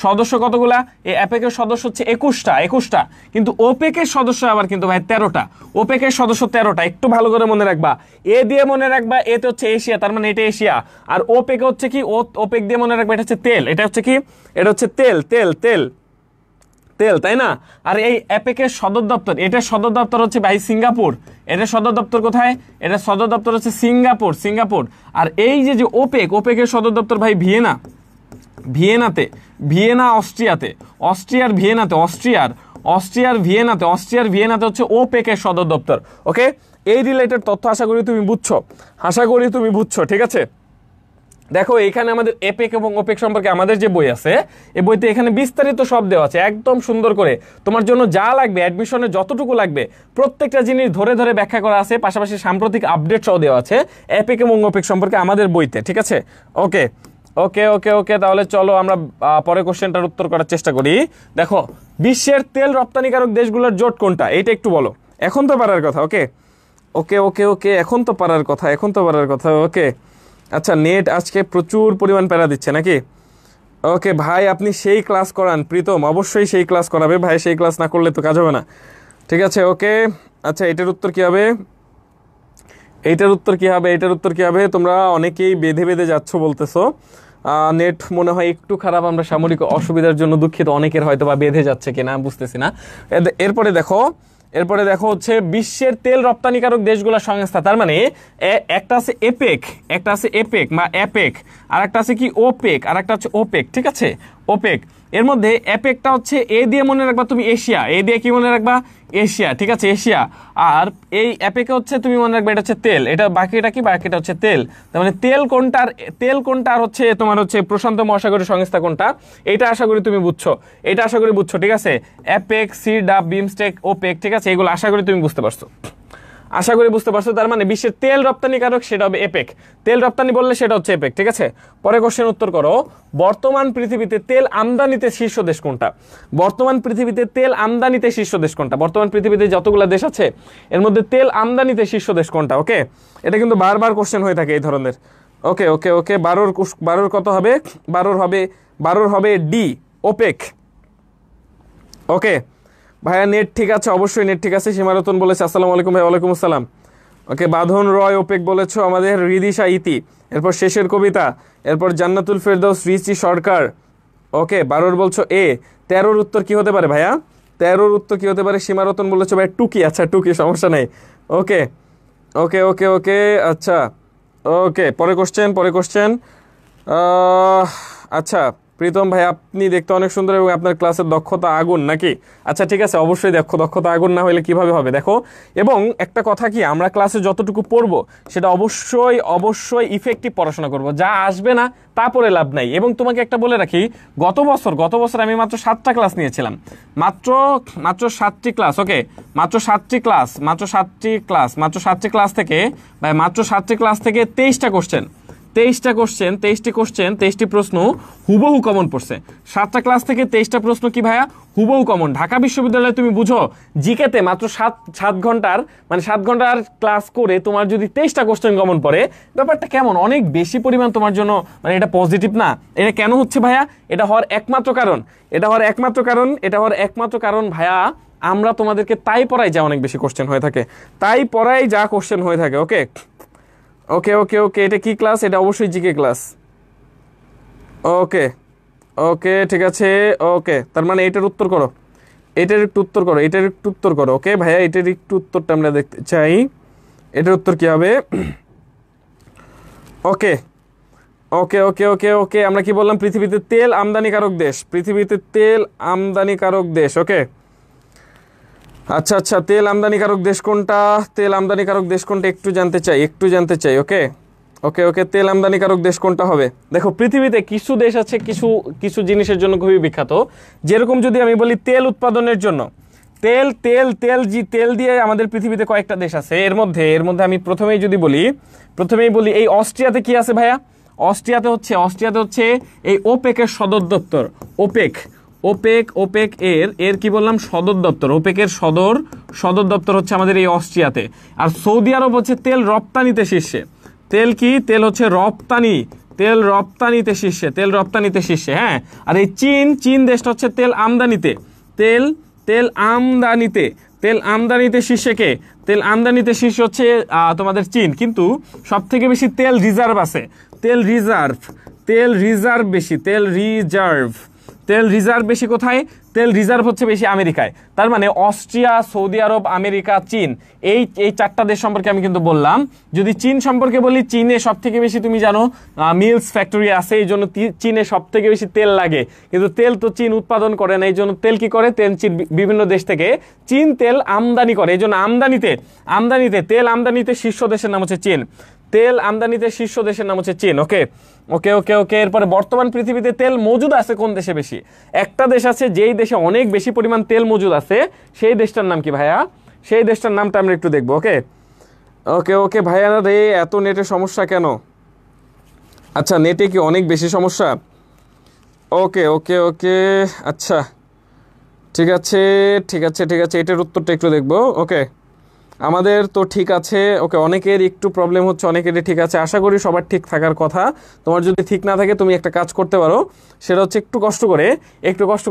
সদস্য কতগুলা? এই অ্যাপেকের সদস্য হচ্ছে 21টা, কিন্তু ওপেকের সদস্য আবার কিন্তু ভাই 13টা। ওপেকের সদস্য 13টা, একটু ভালো করে মনে রাখবা। এ দিয়ে মনে রাখবা, এতে হচ্ছে এশিয়া, তার মানে এটা এশিয়া। আর ওপেক হচ্ছে কি? ওপেক দিয়ে মনে রাখবা, এটা হচ্ছে তেল। এটা হচ্ছে কি? এটা হচ্ছে তেল, তাই না? আর এই অ্যাপেকের সদর দপ্তর হচ্ছে ভাই সিঙ্গাপুর। এটার সদর দপ্তর কোথায়? এটা সদর দপ্তর হচ্ছে সিঙ্গাপুর। আর এই যে ওপেকের সদর দপ্তর ভাই ভিয়েনা অস্ট্রিয়াতে। অস্ট্রিয়ার ভিয়েনাতে হচ্ছে ওপেকের সদর দপ্তর। ওকে, এই রিলেটেড তথ্য আশা করি তুমি বুঝছো, ঠিক আছে? দেখো এখানে আমাদের এপেক এবং ওপেক সম্পর্কে আমাদের যে বই আছে, এই বইতে এখানে বিস্তারিত সব দেওয়া আছে, একদম সুন্দর করে তোমার জন্য যা লাগবে, অ্যাডমিশনে যতটুকু লাগবে প্রত্যেকটা জিনিস ধরে ব্যাখ্যা করা আছে। পাশাপাশি সাম্প্রতিক আপডেট সহ দেওয়া আছে এপেক এবং ওপেক সম্পর্কে আমাদের বইতে, ঠিক আছে? ওকে, তাহলে চলো আমরা পরের কোশ্চেনটার উত্তর করার চেষ্টা করি। দেখো, বিশ্বের তেল রপ্তানিকারক দেশগুলোর জোট কোনটা? এইটা একটু বলো। এখন তো পারার কথা। ওকে, এখন তো পারার কথা। ওকে, আচ্ছা, নেট আজকে প্রচুর পরিমাণ প্যারা দিচ্ছে নাকি? ওকে ভাই, আপনি সেই ক্লাস করান প্রীতম, অবশ্যই সেই ক্লাস করাবে ভাই, সেই ক্লাস না করলে তো কাজ হবে না, ঠিক আছে? ওকে, আচ্ছা, এটার উত্তর কি হবে? এইটার উত্তর কি হবে? এটার উত্তর কি হবে? তোমরা অনেকেই বেঁধে বেঁধে যাচ্ছ বলতেছো। নেট মনে হয় একটু খারাপ, আমরা সামরিক অসুবিধার জন্য দুঃখিত। অনেকের হয়তো বা বেঁধে যাচ্ছে কিনা বুঝতেছি না। এরপরে দেখো হচ্ছে বিশ্বের তেল রপ্তানিকারক দেশগুলোর সংস্থা। তার মানে একটা আছে এপেক, একটা আছে এপেক বা অ্যাপেক, আর একটা আছে কি ওপেক, আর একটা হচ্ছে ওপেক। ঠিক আছে, ওপেক। এর মধ্যে অ্যাপেকটা হচ্ছে এ দিয়ে মনে রাখবা তুমি এশিয়া, এ দিয়ে কি মনে রাখবা? এশিয়া। ঠিক আছে, এশিয়া। আর এই অ্যাপেকে হচ্ছে তুমি মনে রাখবে এটা হচ্ছে তেল, এটা বাকিটা কি? বাকিটা হচ্ছে তেল। তার মানে তেল কোনটা আর হচ্ছে তোমার হচ্ছে প্রশান্ত মহাসাগরীয় সংস্থা কোনটা, এটা আশা করি তুমি বুঝছো, এটা আশা করি বুঝছো। ঠিক আছে, অ্যাপেক, সিডাপ, বিমস্টেক, ওপেক। ঠিক আছে, এগুলো আশা করি তুমি বুঝতে পারছো, আশা করি বুঝতে পারছো। তার মানে বিশ্বের তেল রপ্তানিকারক সেটা হবে এপেক, তেল রপ্তানি বললে সেটা হচ্ছে এপেক। ঠিক আছে, পরে কোশ্চেন উত্তর করো। বর্তমান পৃথিবীতে তেল আমদানিতে শীর্ষ দেশ কোনটা? বর্তমান পৃথিবীতে তেল আমদানিতে শীর্ষ দেশ কোনটা? বর্তমান পৃথিবীতে যতগুলো দেশ আছে এর মধ্যে তেল আমদানিতে শীর্ষ দেশ কোনটা? ওকে, এটা কিন্তু বারবার কোশ্চেন হয়ে থাকে এই ধরনের। ওকে ওকে ওকে, 12 কত হবে? 12 হবে ডি, ওপেক। ওকে ভাইয়া, নেট ঠিক আছে? অবশ্যই নেট ঠিক আছে। সীমারতন বলেছে আসসালামু আলাইকুম ভাই। ওয়ালাইকুম আসসালাম। ওকে, বাঁধন রয় ওপেক বলেছো, আমাদের হৃদিশা ইতি, এরপর শেষের কবিতা, এরপর জান্নাতুল ফেরদৌস রিচি সরকার। ওকে, 12 বলছো এ। 13 উত্তর কি হতে পারে ভাইয়া? 13 উত্তর কি হতে পারে? সীমারতন বলেছো ভাই টুকি। আচ্ছা টুকি, সমস্যা নেই। ওকে ওকে ওকে ওকে, আচ্ছা ওকে, পরে কোশ্চেন। আচ্ছা প্রীতম ভাই, আপনি দেখতে অনেক সুন্দর এবং আপনার ক্লাসের দক্ষতা আগুন নাকি? আচ্ছা ঠিক আছে, অবশ্যই দেখো, দক্ষতা আগুন না হলে কিভাবে হবে দেখো। এবং একটা কথা কি, আমরা ক্লাসে যতটুকু পড়বো সেটা অবশ্যই ইফেক্টিভ পড়াশোনা করব, যা আসবে না তা পড়ে লাভ নাই। এবং তোমাকে একটা বলে রাখি, গত বছর আমি মাত্র 7টা ক্লাস নিয়েছিলাম, মাত্র 7টি ক্লাস। ওকে, মাত্র 7টি ক্লাস থেকে ভাই, মাত্র 7টি ক্লাস থেকে 23টা কোশ্চেন, 23টি প্রশ্ন হুবহু কমন পড়ছে। 7টা ক্লাস থেকে 23টা প্রশ্ন কি ভাইয়া? হুবহু কমন। ঢাকা বিশ্ববিদ্যালয়ে তুমি বুঝো জিকেতে মাত্র 7 ঘন্টার ক্লাস করে তোমার যদি 23টা কোশ্চেন কমন পড়ে, ব্যাপারটা কেমন? অনেক বেশি পরিমাণ তোমার জন্য, মানে এটা পজিটিভ না? এটা কেন হচ্ছে ভাইয়া? এটা হওয়ার একমাত্র কারণ ভাইয়া, আমরা তোমাদেরকে তাই পড়াই যা অনেক বেশি কোশ্চেন হয়ে থাকে, ওকে ওকে ওকে ওকে, এটা কি ক্লাস? এটা অবশ্যই জিকে ক্লাস। ওকে ওকে ঠিক আছে। ওকে, তার মানে এটার উত্তর করো, এটার একটু উত্তর করো। ওকে ভাইয়া, এটার একটু উত্তরটা আমরা দেখতে চাই। এটার উত্তর কি হবে? ওকে ওকে ওকে ওকে ওকে, আমরা কি বললাম? পৃথিবীতে তেল আমদানিকারক দেশ। ওকে, আচ্ছা, তেল আমদানিকারক দেশ কোনটা? একটু জানতে চাই। ওকে ওকে ওকে, তেল আমদানিকারক দেশ কোনটা হবে? দেখো, পৃথিবীতে কিছু দেশ আছে কিছু জিনিসের জন্য খুবই বিখ্যাত। যেরকম যদি আমি বলি তেল উৎপাদনের জন্য, তেল দিয়ে আমাদের পৃথিবীতে কয়েকটা দেশ আছে। এর মধ্যে আমি প্রথমেই বলি এই অস্ট্রিয়াতে কি আছে ভাইয়া? অস্ট্রিয়াতে হচ্ছে এই ওপেকের সদর দপ্তর। ওপেক এর কি বললাম? সদর দপ্তর। ওপেকের সদর দপ্তর হচ্ছে আমাদের এই অস্ট্রিয়াতে। আর সৌদি আরব হচ্ছে তেল রপ্তানিতে শীর্ষে। তেল হচ্ছে রপ্তানিতে শীর্ষে। হ্যাঁ, আর এই চীন দেশটা হচ্ছে তেল আমদানিতে। তেল আমদানিতে শীর্ষে কে? তেল আমদানিতে শীর্ষে হচ্ছে তোমাদের চীন। কিন্তু সব থেকে বেশি তেল রিজার্ভ আছে, তেল রিজার্ভ বেশি কোথায়? তেল রিজার্ভ হচ্ছে বেশি আমেরিকায়। তার মানে অস্ট্রিয়া, সৌদি আরব, আমেরিকা, চীন, এই 4টা দেশ সম্পর্কে আমি কিন্তু বললাম। যদি চীন সম্পর্কে বলি, চীনে সব থেকে বেশি তুমি জানো মিলস ফ্যাক্টরি আছে, এই জন্য চীনে সব থেকে বেশি তেল লাগে। কিন্তু তেল তো চীন উৎপাদন করে না, এই জন্য তেল কি করে? চীন বিভিন্ন দেশ থেকে চীন তেল আমদানি করে। এই জন্য তেল আমদানিতে শীর্ষ দেশের নাম হচ্ছে চীন। ওকে ওকে ওকে ওকে, এরপরে বর্তমান পৃথিবীতে তেল মজুদ আছে কোন দেশে বেশি? একটা দেশ আছে যেই দেশে অনেক বেশি পরিমাণ তেল মজুদ আছে, সেই দেশটার নাম কি ভাইয়া? সেই দেশটার নামটা আমরা একটু দেখবো। ওকে ওকে ওকে ভাইয়া রে, এত নেটের সমস্যা কেন? আচ্ছা, নেটে কি অনেক বেশি সমস্যা? ওকে ওকে ওকে, আচ্ছা ঠিক আছে, এটার উত্তরটা একটু দেখবো। ওকে, আমাদের তো ঠিক আছে। ওকে, অনেকের একটু প্রবলেম হচ্ছে, অনেকেরই ঠিক আছে। আশা করি সবার ঠিক থাকার কথা। তোমার যদি ঠিক না থাকে তুমি একটা কাজ করতে পারো, সেটা হচ্ছে একটু কষ্ট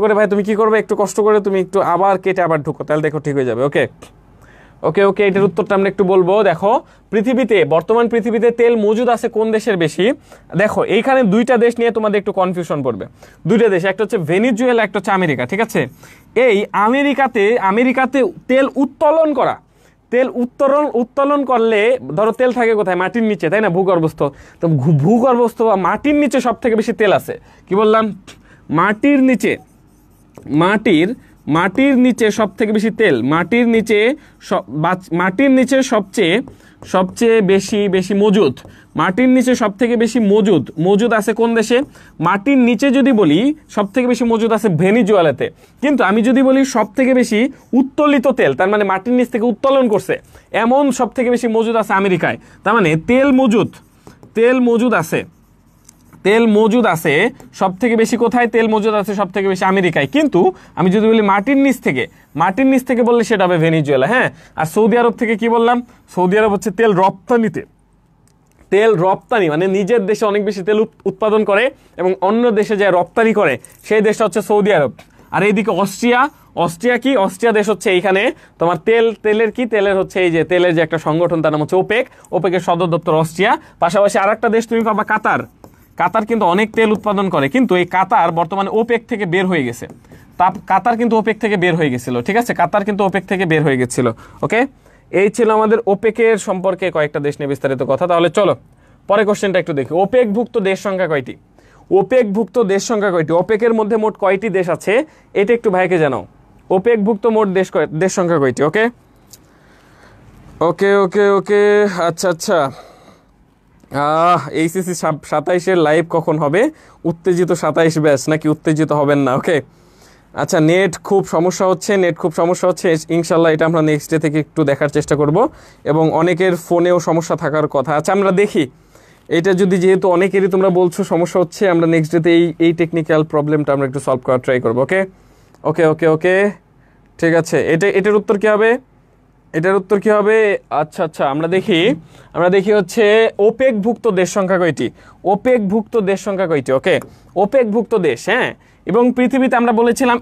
করে ভাই তুমি কি করবে? একটু কষ্ট করে তুমি একটু আবার কেটে আবার ঢুকো, তাহলে দেখো ঠিক হয়ে যাবে। ওকে ওকে ওকে, এটার উত্তরটা আমরা একটু বলবো। দেখো বর্তমান পৃথিবীতে তেল মজুদ আছে কোন দেশের বেশি? দেখো এইখানে দুইটা দেশ নিয়ে তোমাদের একটু কনফিউশন পড়বে। দুইটা দেশ, একটা হচ্ছে ভেনিজুয়েলা, একটা হচ্ছে আমেরিকা, ঠিক আছে? এই আমেরিকাতে তেল উত্তোলন করলে ধরো তেল থাকে কোথায়? মাটির নিচে, তাই না? ভূগর্ভস্থ। তো ভূগর্ভস্থ বা মাটির নিচে সব থেকে বেশি তেল আছে। কি বললাম? মাটির নিচে সব থেকে বেশি তেল, মাটির নিচে সবচেয়ে বেশি মজুদ, মাটির নিচে সব থেকে বেশি মজুদ আছে কোন দেশে? মাটির নিচে যদি বলি সব থেকে বেশি মজুদ আছে ভেনিজুয়েলাতে। কিন্তু আমি যদি বলি সব থেকে বেশি উত্তোলিত তেল, তার মানে মাটির নিচ থেকে উত্তোলন করছে এমন সব থেকে বেশি মজুদ আছে আমেরিকায়। তার মানে তেল মজুদ আছে সব থেকে বেশি কোথায়? তেল মজুদ আছে সব থেকে বেশি আমেরিকায়। কিন্তু আমি যদি বলি মাটির নিচ থেকে বললে সেটা হবে ভেনিজুয়েলা। হ্যাঁ, আর সৌদি আরব থেকে কি বললাম? সৌদি আরব হচ্ছে তেল রপ্তানি, মানে নিজের দেশে অনেক বেশি তেল উৎপাদন করে এবং অন্য দেশে যায় রপ্তানি করে, সেই দেশটা হচ্ছে সৌদি আরব। আর এইদিকে অস্ট্রিয়া দেশ হচ্ছে এইখানে তোমার তেলের হচ্ছে এই যে তেলের যে একটা সংগঠন, তার নাম হচ্ছে ওপেকের সদর দপ্তর অস্ট্রিয়া। পাশাপাশি আর একটা দেশ তুমি পাবা কাতার কিন্তু অনেক তেল উৎপাদন করে, কিন্তু এই কাতার বর্তমানে ওপেক থেকে বের হয়ে গেছে। কাতার কিন্তু ওপেক থেকে বের হয়ে গেছিল, ঠিক আছে? কাতার কিন্তু ওপেক থেকে বের হয়ে গেছিল। ওকে, এই ছিল আমাদের ওপেকের সম্পর্কে কয়েকটা দেশ নিয়ে বিস্তারিত কথা। তাহলে চলো পরে কোশ্চেনটা একটু দেখি। ওপেকভুক্ত দেশ সংখ্যা কয়টি? ওপেকের মধ্যে মোট কয়টি দেশ আছে এটা একটু ভাইকে জানাও। ওপেকভুক্ত মোট দেশ সংখ্যা কয়টি? ওকে ওকে ওকে ওকে, আচ্ছা। এইচএসসি 27-এর লাইভ কখন হবে? উত্তেজিত 27 ব্যাচ নাকি উত্তেজিত হবেন না? ওকে, আচ্ছা। নেট খুব সমস্যা হচ্ছে ইনশাল্লাহ এটা আমরা নেক্সট ডে থেকে একটু দেখার চেষ্টা করব, এবং অনেকের ফোনেও সমস্যা থাকার কথা। আচ্ছা, আমরা দেখি এটা যদি, যেহেতু অনেকেরই তোমরা বলছো সমস্যা হচ্ছে, আমরা নেক্সট ডেতে এই টেকনিক্যাল প্রবলেমটা আমরা একটু সলভ করার ট্রাই করবো। ওকে ওকে ওকে ওকে, ঠিক আছে। এটার উত্তর কি হবে? আচ্ছা, আমরা দেখি হচ্ছে ওপেকভুক্ত দেশ সংখ্যা কয়টি? ওকে, ওপেকভুক্ত দেশ, হ্যাঁ। এবং পৃথিবীতে আমরা বলেছিলাম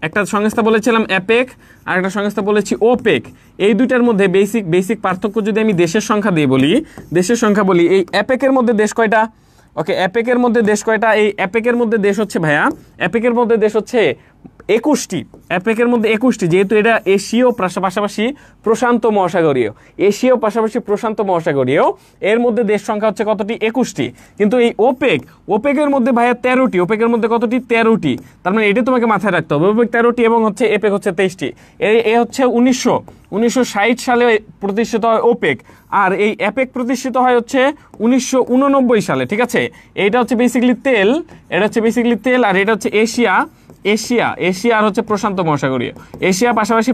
একটা সংস্থা বলেছিলাম অ্যাপেক, আর একটা সংস্থা বলেছি ওপেক। এই দুইটার মধ্যে বেসিক পার্থক্য যদি আমি দেশের সংখ্যা বলি, এই অ্যাপেকের মধ্যে দেশ কয়টা? ওকে, অ্যাপেকের মধ্যে দেশ কয়টা? এই অ্যাপেকের মধ্যে দেশ হচ্ছে 21টি। অ্যাপেকের মধ্যে 21টি, যেহেতু এটা এশীয় পাশাপাশি প্রশান্ত মহাসাগরীয়, এর মধ্যে দেশ সংখ্যা হচ্ছে কতটি? 21টি। কিন্তু এই ওপেকের মধ্যে ভাইয়া 13টি। ওপেকের মধ্যে কতটি? 13টি। তার মানে এটা তোমাকে মাথায় রাখতে হবে। ওপেক 13টি এবং হচ্ছে এপেক হচ্ছে 23টি। এ হচ্ছে 1960 সালে প্রতিষ্ঠিত হয় ওপেক, আর এই অ্যাপেক প্রতিষ্ঠিত হয় হচ্ছে 1989 সালে, ঠিক আছে? এটা হচ্ছে বেসিক্যালি তেল, আর এটা হচ্ছে এশিয়া আর হচ্ছে প্রশান্ত মহাসাগরীয়। এশিয়া পাশাপাশি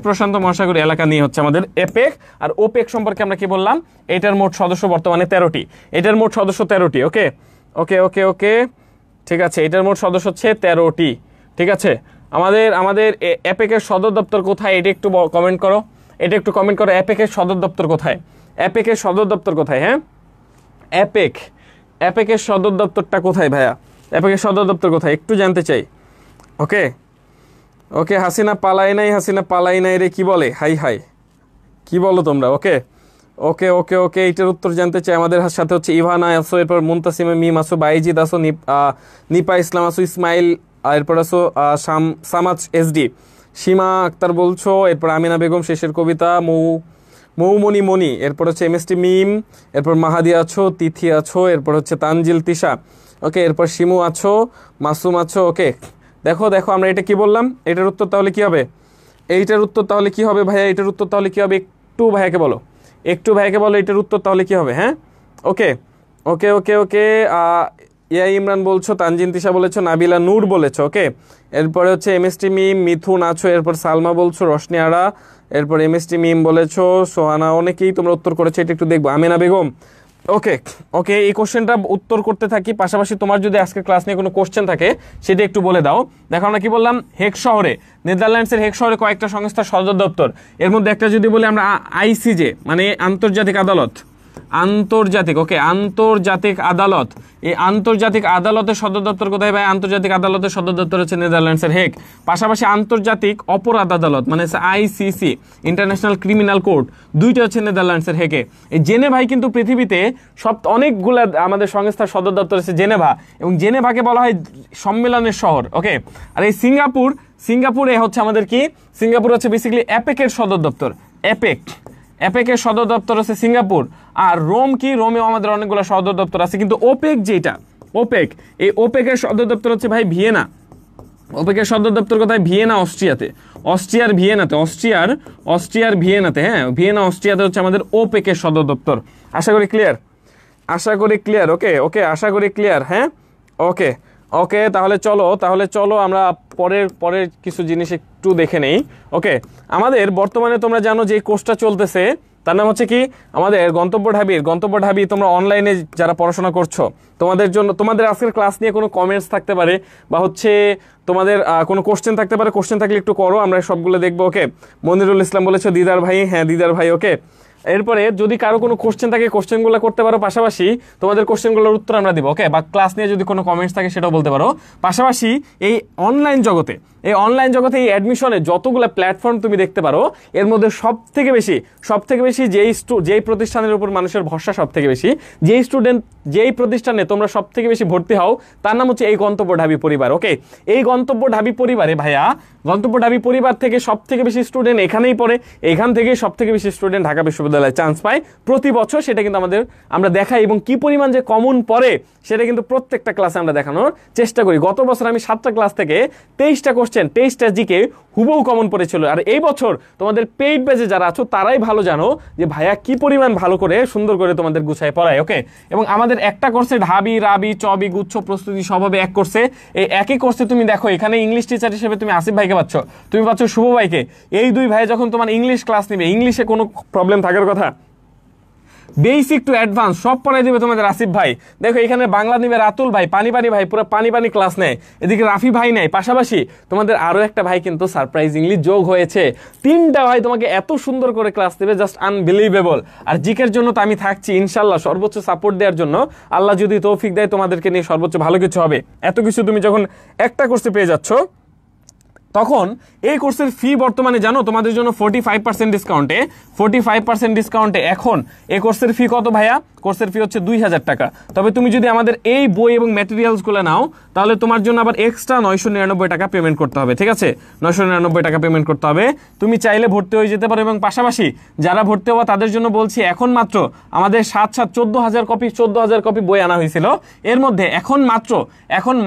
প্রশান্ত মহাসাগরীয় এলাকা নিয়ে হচ্ছে আমাদের এপেক। আর ওপেক সম্পর্কে আমরা কি বললাম? এটার মোট সদস্য বর্তমানে 13টি। ওকে ওকে ওকে ওকে, ঠিক আছে। এটার মোট সদস্য হচ্ছে 13টি, ঠিক আছে। আমাদের এপেকের সদর দপ্তর কোথায়? এটা একটু কমেন্ট করো। এপেকের সদর দপ্তর কোথায়? হ্যাঁ, এপেকের সদর দপ্তরটা কোথায় ভাইয়া? এপেকের সদর দপ্তর কোথায় একটু জানতে চাই। ওকে, হাসিনা পালাই নাই রে, কি বলে? হাই কি বলো তোমরা? ওকে, এইটার উত্তর জানতে চাই। আমাদের সাথে হচ্ছে ইভানা আসো, এরপর মুনতাসিমা মিম আসো, বাইজিদ আসো, নিপা ইসলাম আসো, ইসমাইল, এরপর আসো সামাজ এসডি, সীমা আক্তার বলছো, এরপর আমিনা বেগম, শেষের কবিতা, মৌমণি, এরপর হচ্ছে এমএসটি মিম, এরপর মাহাদি আছো, তিথি আছো, এরপর হচ্ছে তানজিল তিশা, ওকে, এরপর শিমু আছো, মাসুম আছো। ওকে, দেখো আমরা এটা কি বললাম? এটার উত্তর তাহলে কি হবে? ভাইয়া এটার উত্তর তাহলে কি হবে? একটু ভাইয়াকে বলো এটার উত্তর তাহলে কি হবে? হ্যাঁ, ওকে, ইয়া ইমরান বলছো, তানজিন তিশা বলেছো, নাবিলা নূর বলেছো। ওকে, এরপরে হচ্ছে এমএসটি মিম, মিথুন আছো, এরপর সালমা বলছো, রশনি আরা, এরপর এমএসটি মিম বলেছো, সোহানা, অনেকেই তোমরা উত্তর করেছো। এটা একটু দেখবো। আমিনা বেগম, ওকে, এই কোশ্চেনটা উত্তর করতে থাকি। পাশাপাশি তোমার যদি আজকে ক্লাস নিয়ে কোনো কোশ্চেন থাকে সেটা একটু বলে দাও। দেখো আমরা কি বললাম? হেগ শহরে, নেদারল্যান্ডসের হেগ শহরে কয়েকটা সংস্থার সদর দপ্তর। এর মধ্যে একটা যদি বলি আমরা আইসিজে, মানে আন্তর্জাতিক আদালত, আন্তর্জাতিক, ওকে, আন্তর্জাতিক আদালত। এই আন্তর্জাতিক আদালতের সদর দপ্তর কোথায় ভাই? আন্তর্জাতিক আদালতের সদর দপ্তর হচ্ছে নেদারল্যান্ডসের হেগ। পাশাপাশি আন্তর্জাতিক অপরাধ আদালত মানে আইসিসি, ইন্টারন্যাশনাল ক্রিমিনাল কোর্ট, দুইটা হচ্ছে নেদারল্যান্ডসের হেগে। এই জেনেভাই কিন্তু পৃথিবীতে অনেকগুলা আমাদের সংস্থার সদর দপ্তর আছে জেনেভা, এবং জেনেভাকে বলা হয় সম্মেলনের শহর, ওকে। আর এই সিঙ্গাপুরে হচ্ছে আমাদের কি, সিঙ্গাপুর হচ্ছে বেসিক্যালি অ্যাপেকের সদর দপ্তর, অ্যাপেকের সদর দপ্তর আছে সিঙ্গাপুর। আর রোম কি, রোমেও আমাদের অনেকগুলো সদর দপ্তর আছে, কিন্তু এই ওপেকের সদর দপ্তর হচ্ছে ভাই ভিয়েনা। ওপেকের সদর দপ্তর কোথায়? ভিয়েনা, অস্ট্রিয়াতে, অস্ট্রিয়ার ভিয়েনাতে, হ্যাঁ, ভিয়েনা অস্ট্রিয়াতে হচ্ছে আমাদের ওপেকের সদর দপ্তর। আশা করি ক্লিয়ার, ওকে, আশা করি ক্লিয়ার, হ্যাঁ, ওকে। তাহলে চলো আমরা পরের কিছু জিনিস একটু দেখে নেই, ওকে। আমাদের বর্তমানে তোমরা জানো যে কোর্সটা চলতেছে, তার নাম হচ্ছে কি আমাদের গন্তব্য ঢাবি। তোমরা অনলাইনে যারা পড়াশোনা করছো, তোমাদের আজকের ক্লাস নিয়ে কোনো কমেন্টস থাকতে পারে, বা হচ্ছে তোমাদের কোনো কোশ্চেন থাকতে পারে, কোশ্চেন থাকলে একটু করো, আমরা সবগুলো দেখবো, ওকে। মনিরুল ইসলাম বলেছো দিদার ভাই, হ্যাঁ দিদার ভাই, ওকে। এরপরে যদি কারো কোনো কোশ্চেন থাকে কোশ্চেনগুলো করতে পারো, পাশাপাশি তোমাদের কোশ্চেনগুলোর উত্তর আমরা দিব, ওকে। বা ক্লাস নিয়ে যদি কোনো কমেন্টস থাকে সেটাও বলতে পারো। পাশাপাশি এই অনলাইন জগতে এই অ্যাডমিশনে যতগুলো প্ল্যাটফর্ম তুমি দেখতে পারো, এর মধ্যে সব থেকে বেশি যেই প্রতিষ্ঠানের উপর মানুষের ভরসা সব থেকে বেশি, যেই প্রতিষ্ঠানে তোমরা সব থেকে বেশি ভর্তি হও, তার নাম হচ্ছে এই গন্তব্য ঢাবি পরিবার, ওকে। এই গন্তব্য ঢাবি পরিবারে ভাইয়া, গন্তব্য ঢাবি পরিবার থেকে সব থেকে বেশি স্টুডেন্ট এখানেই পড়ে, এখান থেকে সব থেকে বেশি স্টুডেন্ট ঢাকা বিশ্ববিদ্যালয়ে চান্স পায় প্রতি বছর। সেটা কিন্তু আমরা দেখাই, এবং কি পরিমাণ যে কমন পড়ে সেটা কিন্তু প্রত্যেকটা ক্লাসে আমরা দেখানোর চেষ্টা করি। গত বছর আমি 7টা ক্লাস থেকে 23টা কোশ্চেন, 23টা জিকে হুবহু কমন পড়েছিল। আর এই বছর তোমাদের পেইড ব্যাচে যারা আছো তারাই ভালো জানো যে ভাইয়া কি পরিমাণ ভালো করে সুন্দর করে তোমাদের গুছায় পড়ায়, ওকে। এবং আমাদের একটা কোর্সে ঢাবি, রাবি, চবি, গুচ্ছ, প্রস্তুতি সবভাবে এক কোর্সে। এই একই কোর্সে তুমি দেখো এখানে ইংলিশ টিচার হিসেবে তুমি আসিফ ভাইকে পাচ্ছ, তুমি পাচ্ছ শুভ ভাইকে। এই দুই ভাই যখন তোমার ইংলিশ ক্লাস নিবে, ইংলিশে কোনো প্রবলেম থাকার কথা, বেসিক টু অ্যাডভান্স সব পড়াই দিবে তোমাদের আসিফ ভাই। দেখো এখানে বাংলা নিবে রাতুল ভাই, পানি ভাই পুরো পানি ক্লাস নেয়, এদিকে রাফি ভাই নেয়। পাশাপাশি তোমাদের আরো একটা ভাই কিন্তু সারপ্রাইজিংলি যোগ হয়েছে, 3টা ভাই তোমাকে এত সুন্দর করে ক্লাস দেবে, জাস্ট আনবিলিভেবল। আর জিকের জন্য তো আমি থাকছি ইনশাল্লাহ সর্বোচ্চ সাপোর্ট দেওয়ার জন্য। আল্লাহ যদি তৌফিক দেয় তোমাদেরকে নিয়ে সর্বোচ্চ ভালো কিছু হবে। এত কিছু তুমি যখন একটা কোর্সে পেয়ে যাচ্ছ, তখন এই কোর্সের ফি বর্তমানে জানো তোমাদের জন্য 45% ডিসকাউন্টে এখন এই কোর্সের ফি কত ভাইয়া? কোর্সের ফি হচ্ছে 2000 টাকা। তবে তুমি যদি আমাদের এই বই এবং ম্যাটেরিয়ালসগুলো নাও, তাহলে তোমার জন্য আবার এক্সট্রা 999 টাকা পেমেন্ট করতে হবে, ঠিক আছে? 999 টাকা পেমেন্ট করতে হবে। তুমি চাইলে ভর্তি হয়ে যেতে পারো। এবং পাশাপাশি যারা ভর্তি হওয়া তাদের জন্য বলছি, এখন মাত্র আমাদের 14,000 কপি বই আনা হয়েছিল। এর মধ্যে এখন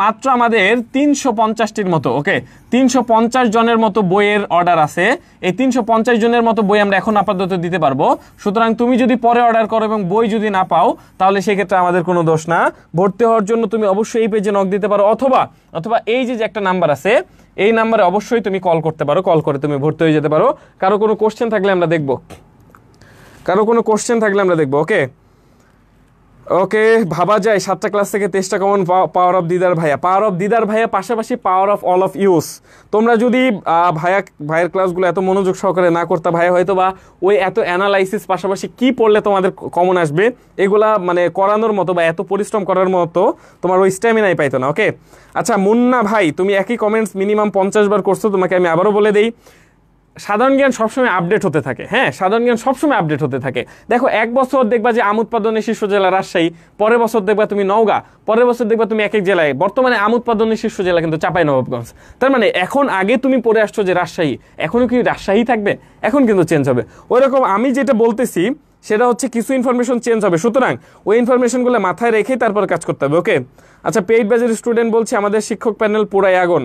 মাত্র আমাদের 350টির মতো, ওকে, 350 জনের মতো বইয়ের অর্ডার আছে। এই 350 জনের মতো বই আমরা এখন আপাতত দিতে পারবো। সুতরাং তুমি যদি পরে অর্ডার করো এবং বই যদি না পাও, তাহলে সেক্ষেত্রে আমাদের কোনো দোষ না। ভর্তি হওয়ার জন্য তুমি অবশ্যই এই পেজে নক দিতে পারো, অথবা এই যে একটা নাম্বার আছে, এই নাম্বারে অবশ্যই তুমি কল করতে পারো। কল করে তুমি ভর্তি হয়ে যেতে পারো। কারো কোনো কোশ্চেন থাকলে আমরা দেখবো, ওকে। ভাবা যায় 7টা ক্লাস থেকে 23টা কমন, পাওয়ার অফ দিদার ভাইয়া, পাশাপাশি power of all of use. তোমরা যদি ভাইয়ের ক্লাসগুলো এত মনোযোগ সহকারে না করতে, ভাইয়া হয়তো বা ওই এত অ্যানালাইসিস, পাশাপাশি কি পড়লে তোমাদের কমন আসবে এগুলা মানে করানোর মতো বা এত পরিশ্রম করার মতো তোমার ওই স্ট্যামিনাই পাইতো না, ওকে। আচ্ছা মুন্না ভাই, তুমি একই কমেন্টস মিনিমাম 50 বার করছো। তোমাকে আমি আবারও বলে দেই, সাধারণ জ্ঞান সবসময় আপডেট হতে থাকে। হ্যাঁ, সাধারণ জ্ঞান সবসময় আপডেট হতে থাকে। দেখো, এক বছর দেখবা যে আম উৎপাদনের শীর্ষ জেলা রাজশাহী, পরের বছর দেখবা তুমি নওগাঁ, পরের বছর দেখবা তুমি এক জেলায়। বর্তমানে আম উৎপাদনের শীর্ষ জেলা কিন্তু চাঁপাইনবাবগঞ্জ। তার মানে এখন আগে তুমি পড়ে আসছো যে রাজশাহী, এখনো কি রাজশাহী থাকবে? এখন কিন্তু চেঞ্জ হবে। ওইরকম আমি যেটা বলতেছি সেটা হচ্ছে কিছু ইনফরমেশন চেঞ্জ হবে। সুতরাং ওই ইনফরমেশনগুলো মাথায় রেখেই তারপর কাজ করতে হবে, ওকে। আচ্ছা, পেইড ব্যাচের স্টুডেন্ট বলছে আমাদের শিক্ষক প্যানেল পুরাই আগুন।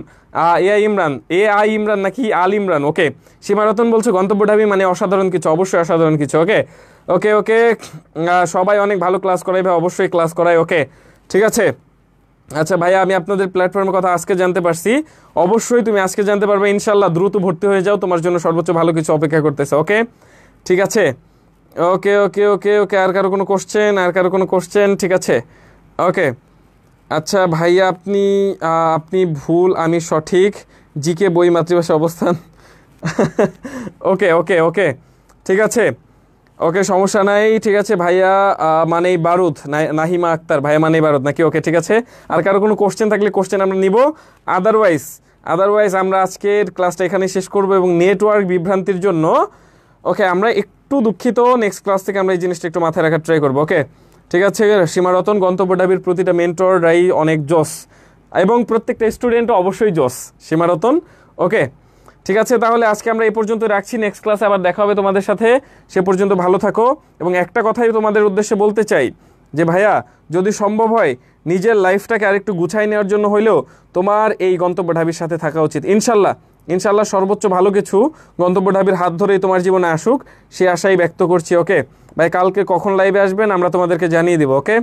এআই ইমরান নাকি আল ইমরান, ওকে। সীমারতন বলছে গন্তব্য ঢাবি মানে অসাধারণ কিছু, অবশ্যই অসাধারণ কিছু, ওকে। সবাই অনেক ভালো ক্লাস করাই ভাই, অবশ্যই ক্লাস করাই, ওকে, ঠিক আছে। আচ্ছা ভাইয়া, আমি আপনাদের প্ল্যাটফর্মের কথা আজকে জানতে পারছি। অবশ্যই তুমি আজকে জানতে পারবে ইনশাল্লাহ। দ্রুত ভর্তি হয়ে যাও, তোমার জন্য সর্বোচ্চ ভালো কিছু অপেক্ষা করতেছে, ওকে, ঠিক আছে। ওকে। আর কারো কোনো কোশ্চেন? ঠিক আছে, ওকে। আচ্ছা ভাইয়া, আপনি ভুল, আমি সঠিক। জিকে বই মাতৃভাষা অবস্থান। ওকে, ঠিক আছে। ওকে, সমস্যা নাই, ঠিক আছে ভাইয়া। মানেই বারুদ, নাহিমা আক্তার ভাইয়া মানেই বারুদ নাকি? ওকে, ঠিক আছে। আর কারো কোনো কোশ্চেন থাকলে কোশ্চেন আমরা নিব। আদারওয়াইজ আদারওয়াইজ আমরা আজকের ক্লাসটা এখানে শেষ করব এবং নেটওয়ার্ক বিভ্রান্তির জন্য ওকে আমরা একটু দুঃখিত। নেক্সট ক্লাস থেকে আমরা এই জিনিসটা একটু মাথায় রাখার ট্রাই করবো। ওকে, ঠিক আছে। সীমারতন, গন্তব্য ঢাবির প্রতিটা মেন্টররাই অনেক জোস এবং প্রত্যেকটা স্টুডেন্টও অবশ্যই জোস। সীমারতন, ওকে, ঠিক আছে। তাহলে আজকে আমরা এই পর্যন্ত রাখছি। নেক্সট ক্লাসে আবার দেখা হবে তোমাদের সাথে। সে পর্যন্ত ভালো থাকো। এবং একটা কথাই তোমাদের উদ্দেশ্যে বলতে চাই যে ভাইয়া, যদি সম্ভব হয় নিজের লাইফটাকে আরেকটু গুছাই নেওয়ার জন্য হইলেও তোমার এই গন্তব্য ঢাবির সাথে থাকা উচিত। ইনশাল্লাহ, ইনশাল্লাহ সর্বোচ্চ ভালো কিছু গন্তব্য ঢাবির হাত ধরেই তোমার জীবনে আসুক, সে আশাই ব্যক্ত করছি। ওকে ভাই, কালকে কখন লাইভে আসবেন আমরা তোমাদেরকে জানিয়ে দিব। ওকে,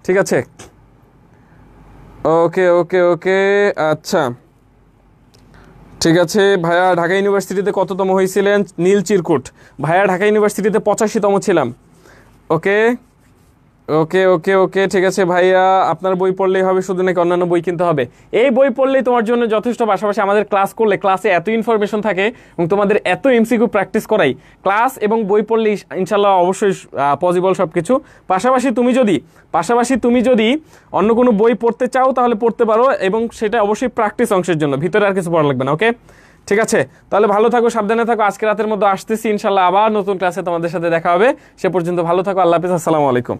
ঠিক আছে। ওকে ওকে ওকে, আচ্ছা ঠিক আছে। ভাইয়া ঢাকা ইউনিভার্সিটিতে কততম হয়েছিলেন? নীল চিরকুট। ভাইয়া ঢাকা ইউনিভার্সিটিতে 85তম ছিলাম। ওকে ওকে ওকে ওকে, ঠিক আছে ভাইয়া। আপনার বই পড়লেই হবে শুধু, নাকি অন্যান্য বই কিনতে হবে? এই বই পড়লেই তোমার জন্য যথেষ্ট। পাশাপাশি আমাদের ক্লাস করলে ক্লাসে এত ইনফরমেশন থাকে এবং তোমাদের এত এমসিকিউ প্র্যাকটিস করাই, ক্লাস এবং বই পড়লে ইনশাল্লাহ অবশ্যই পসিবল সব কিছু। পাশাপাশি তুমি যদি অন্য কোনো বই পড়তে চাও তাহলে পড়তে পারো, এবং সেটা অবশ্যই প্র্যাকটিস অংশের জন্য, ভিতরে আর কিছু পড়া লাগবে না। ওকে, ঠিক আছে। তাহলে ভালো থাকো, সাবধানে থাকো। আজকে রাতের মধ্যে আসতেছি ইনশাল্লাহ, আবার নতুন ক্লাসে তোমাদের সাথে দেখা হবে। সে পর্যন্ত ভালো থাকো। আল্লাহ হাফেজ, আসসালামু আলাইকুম।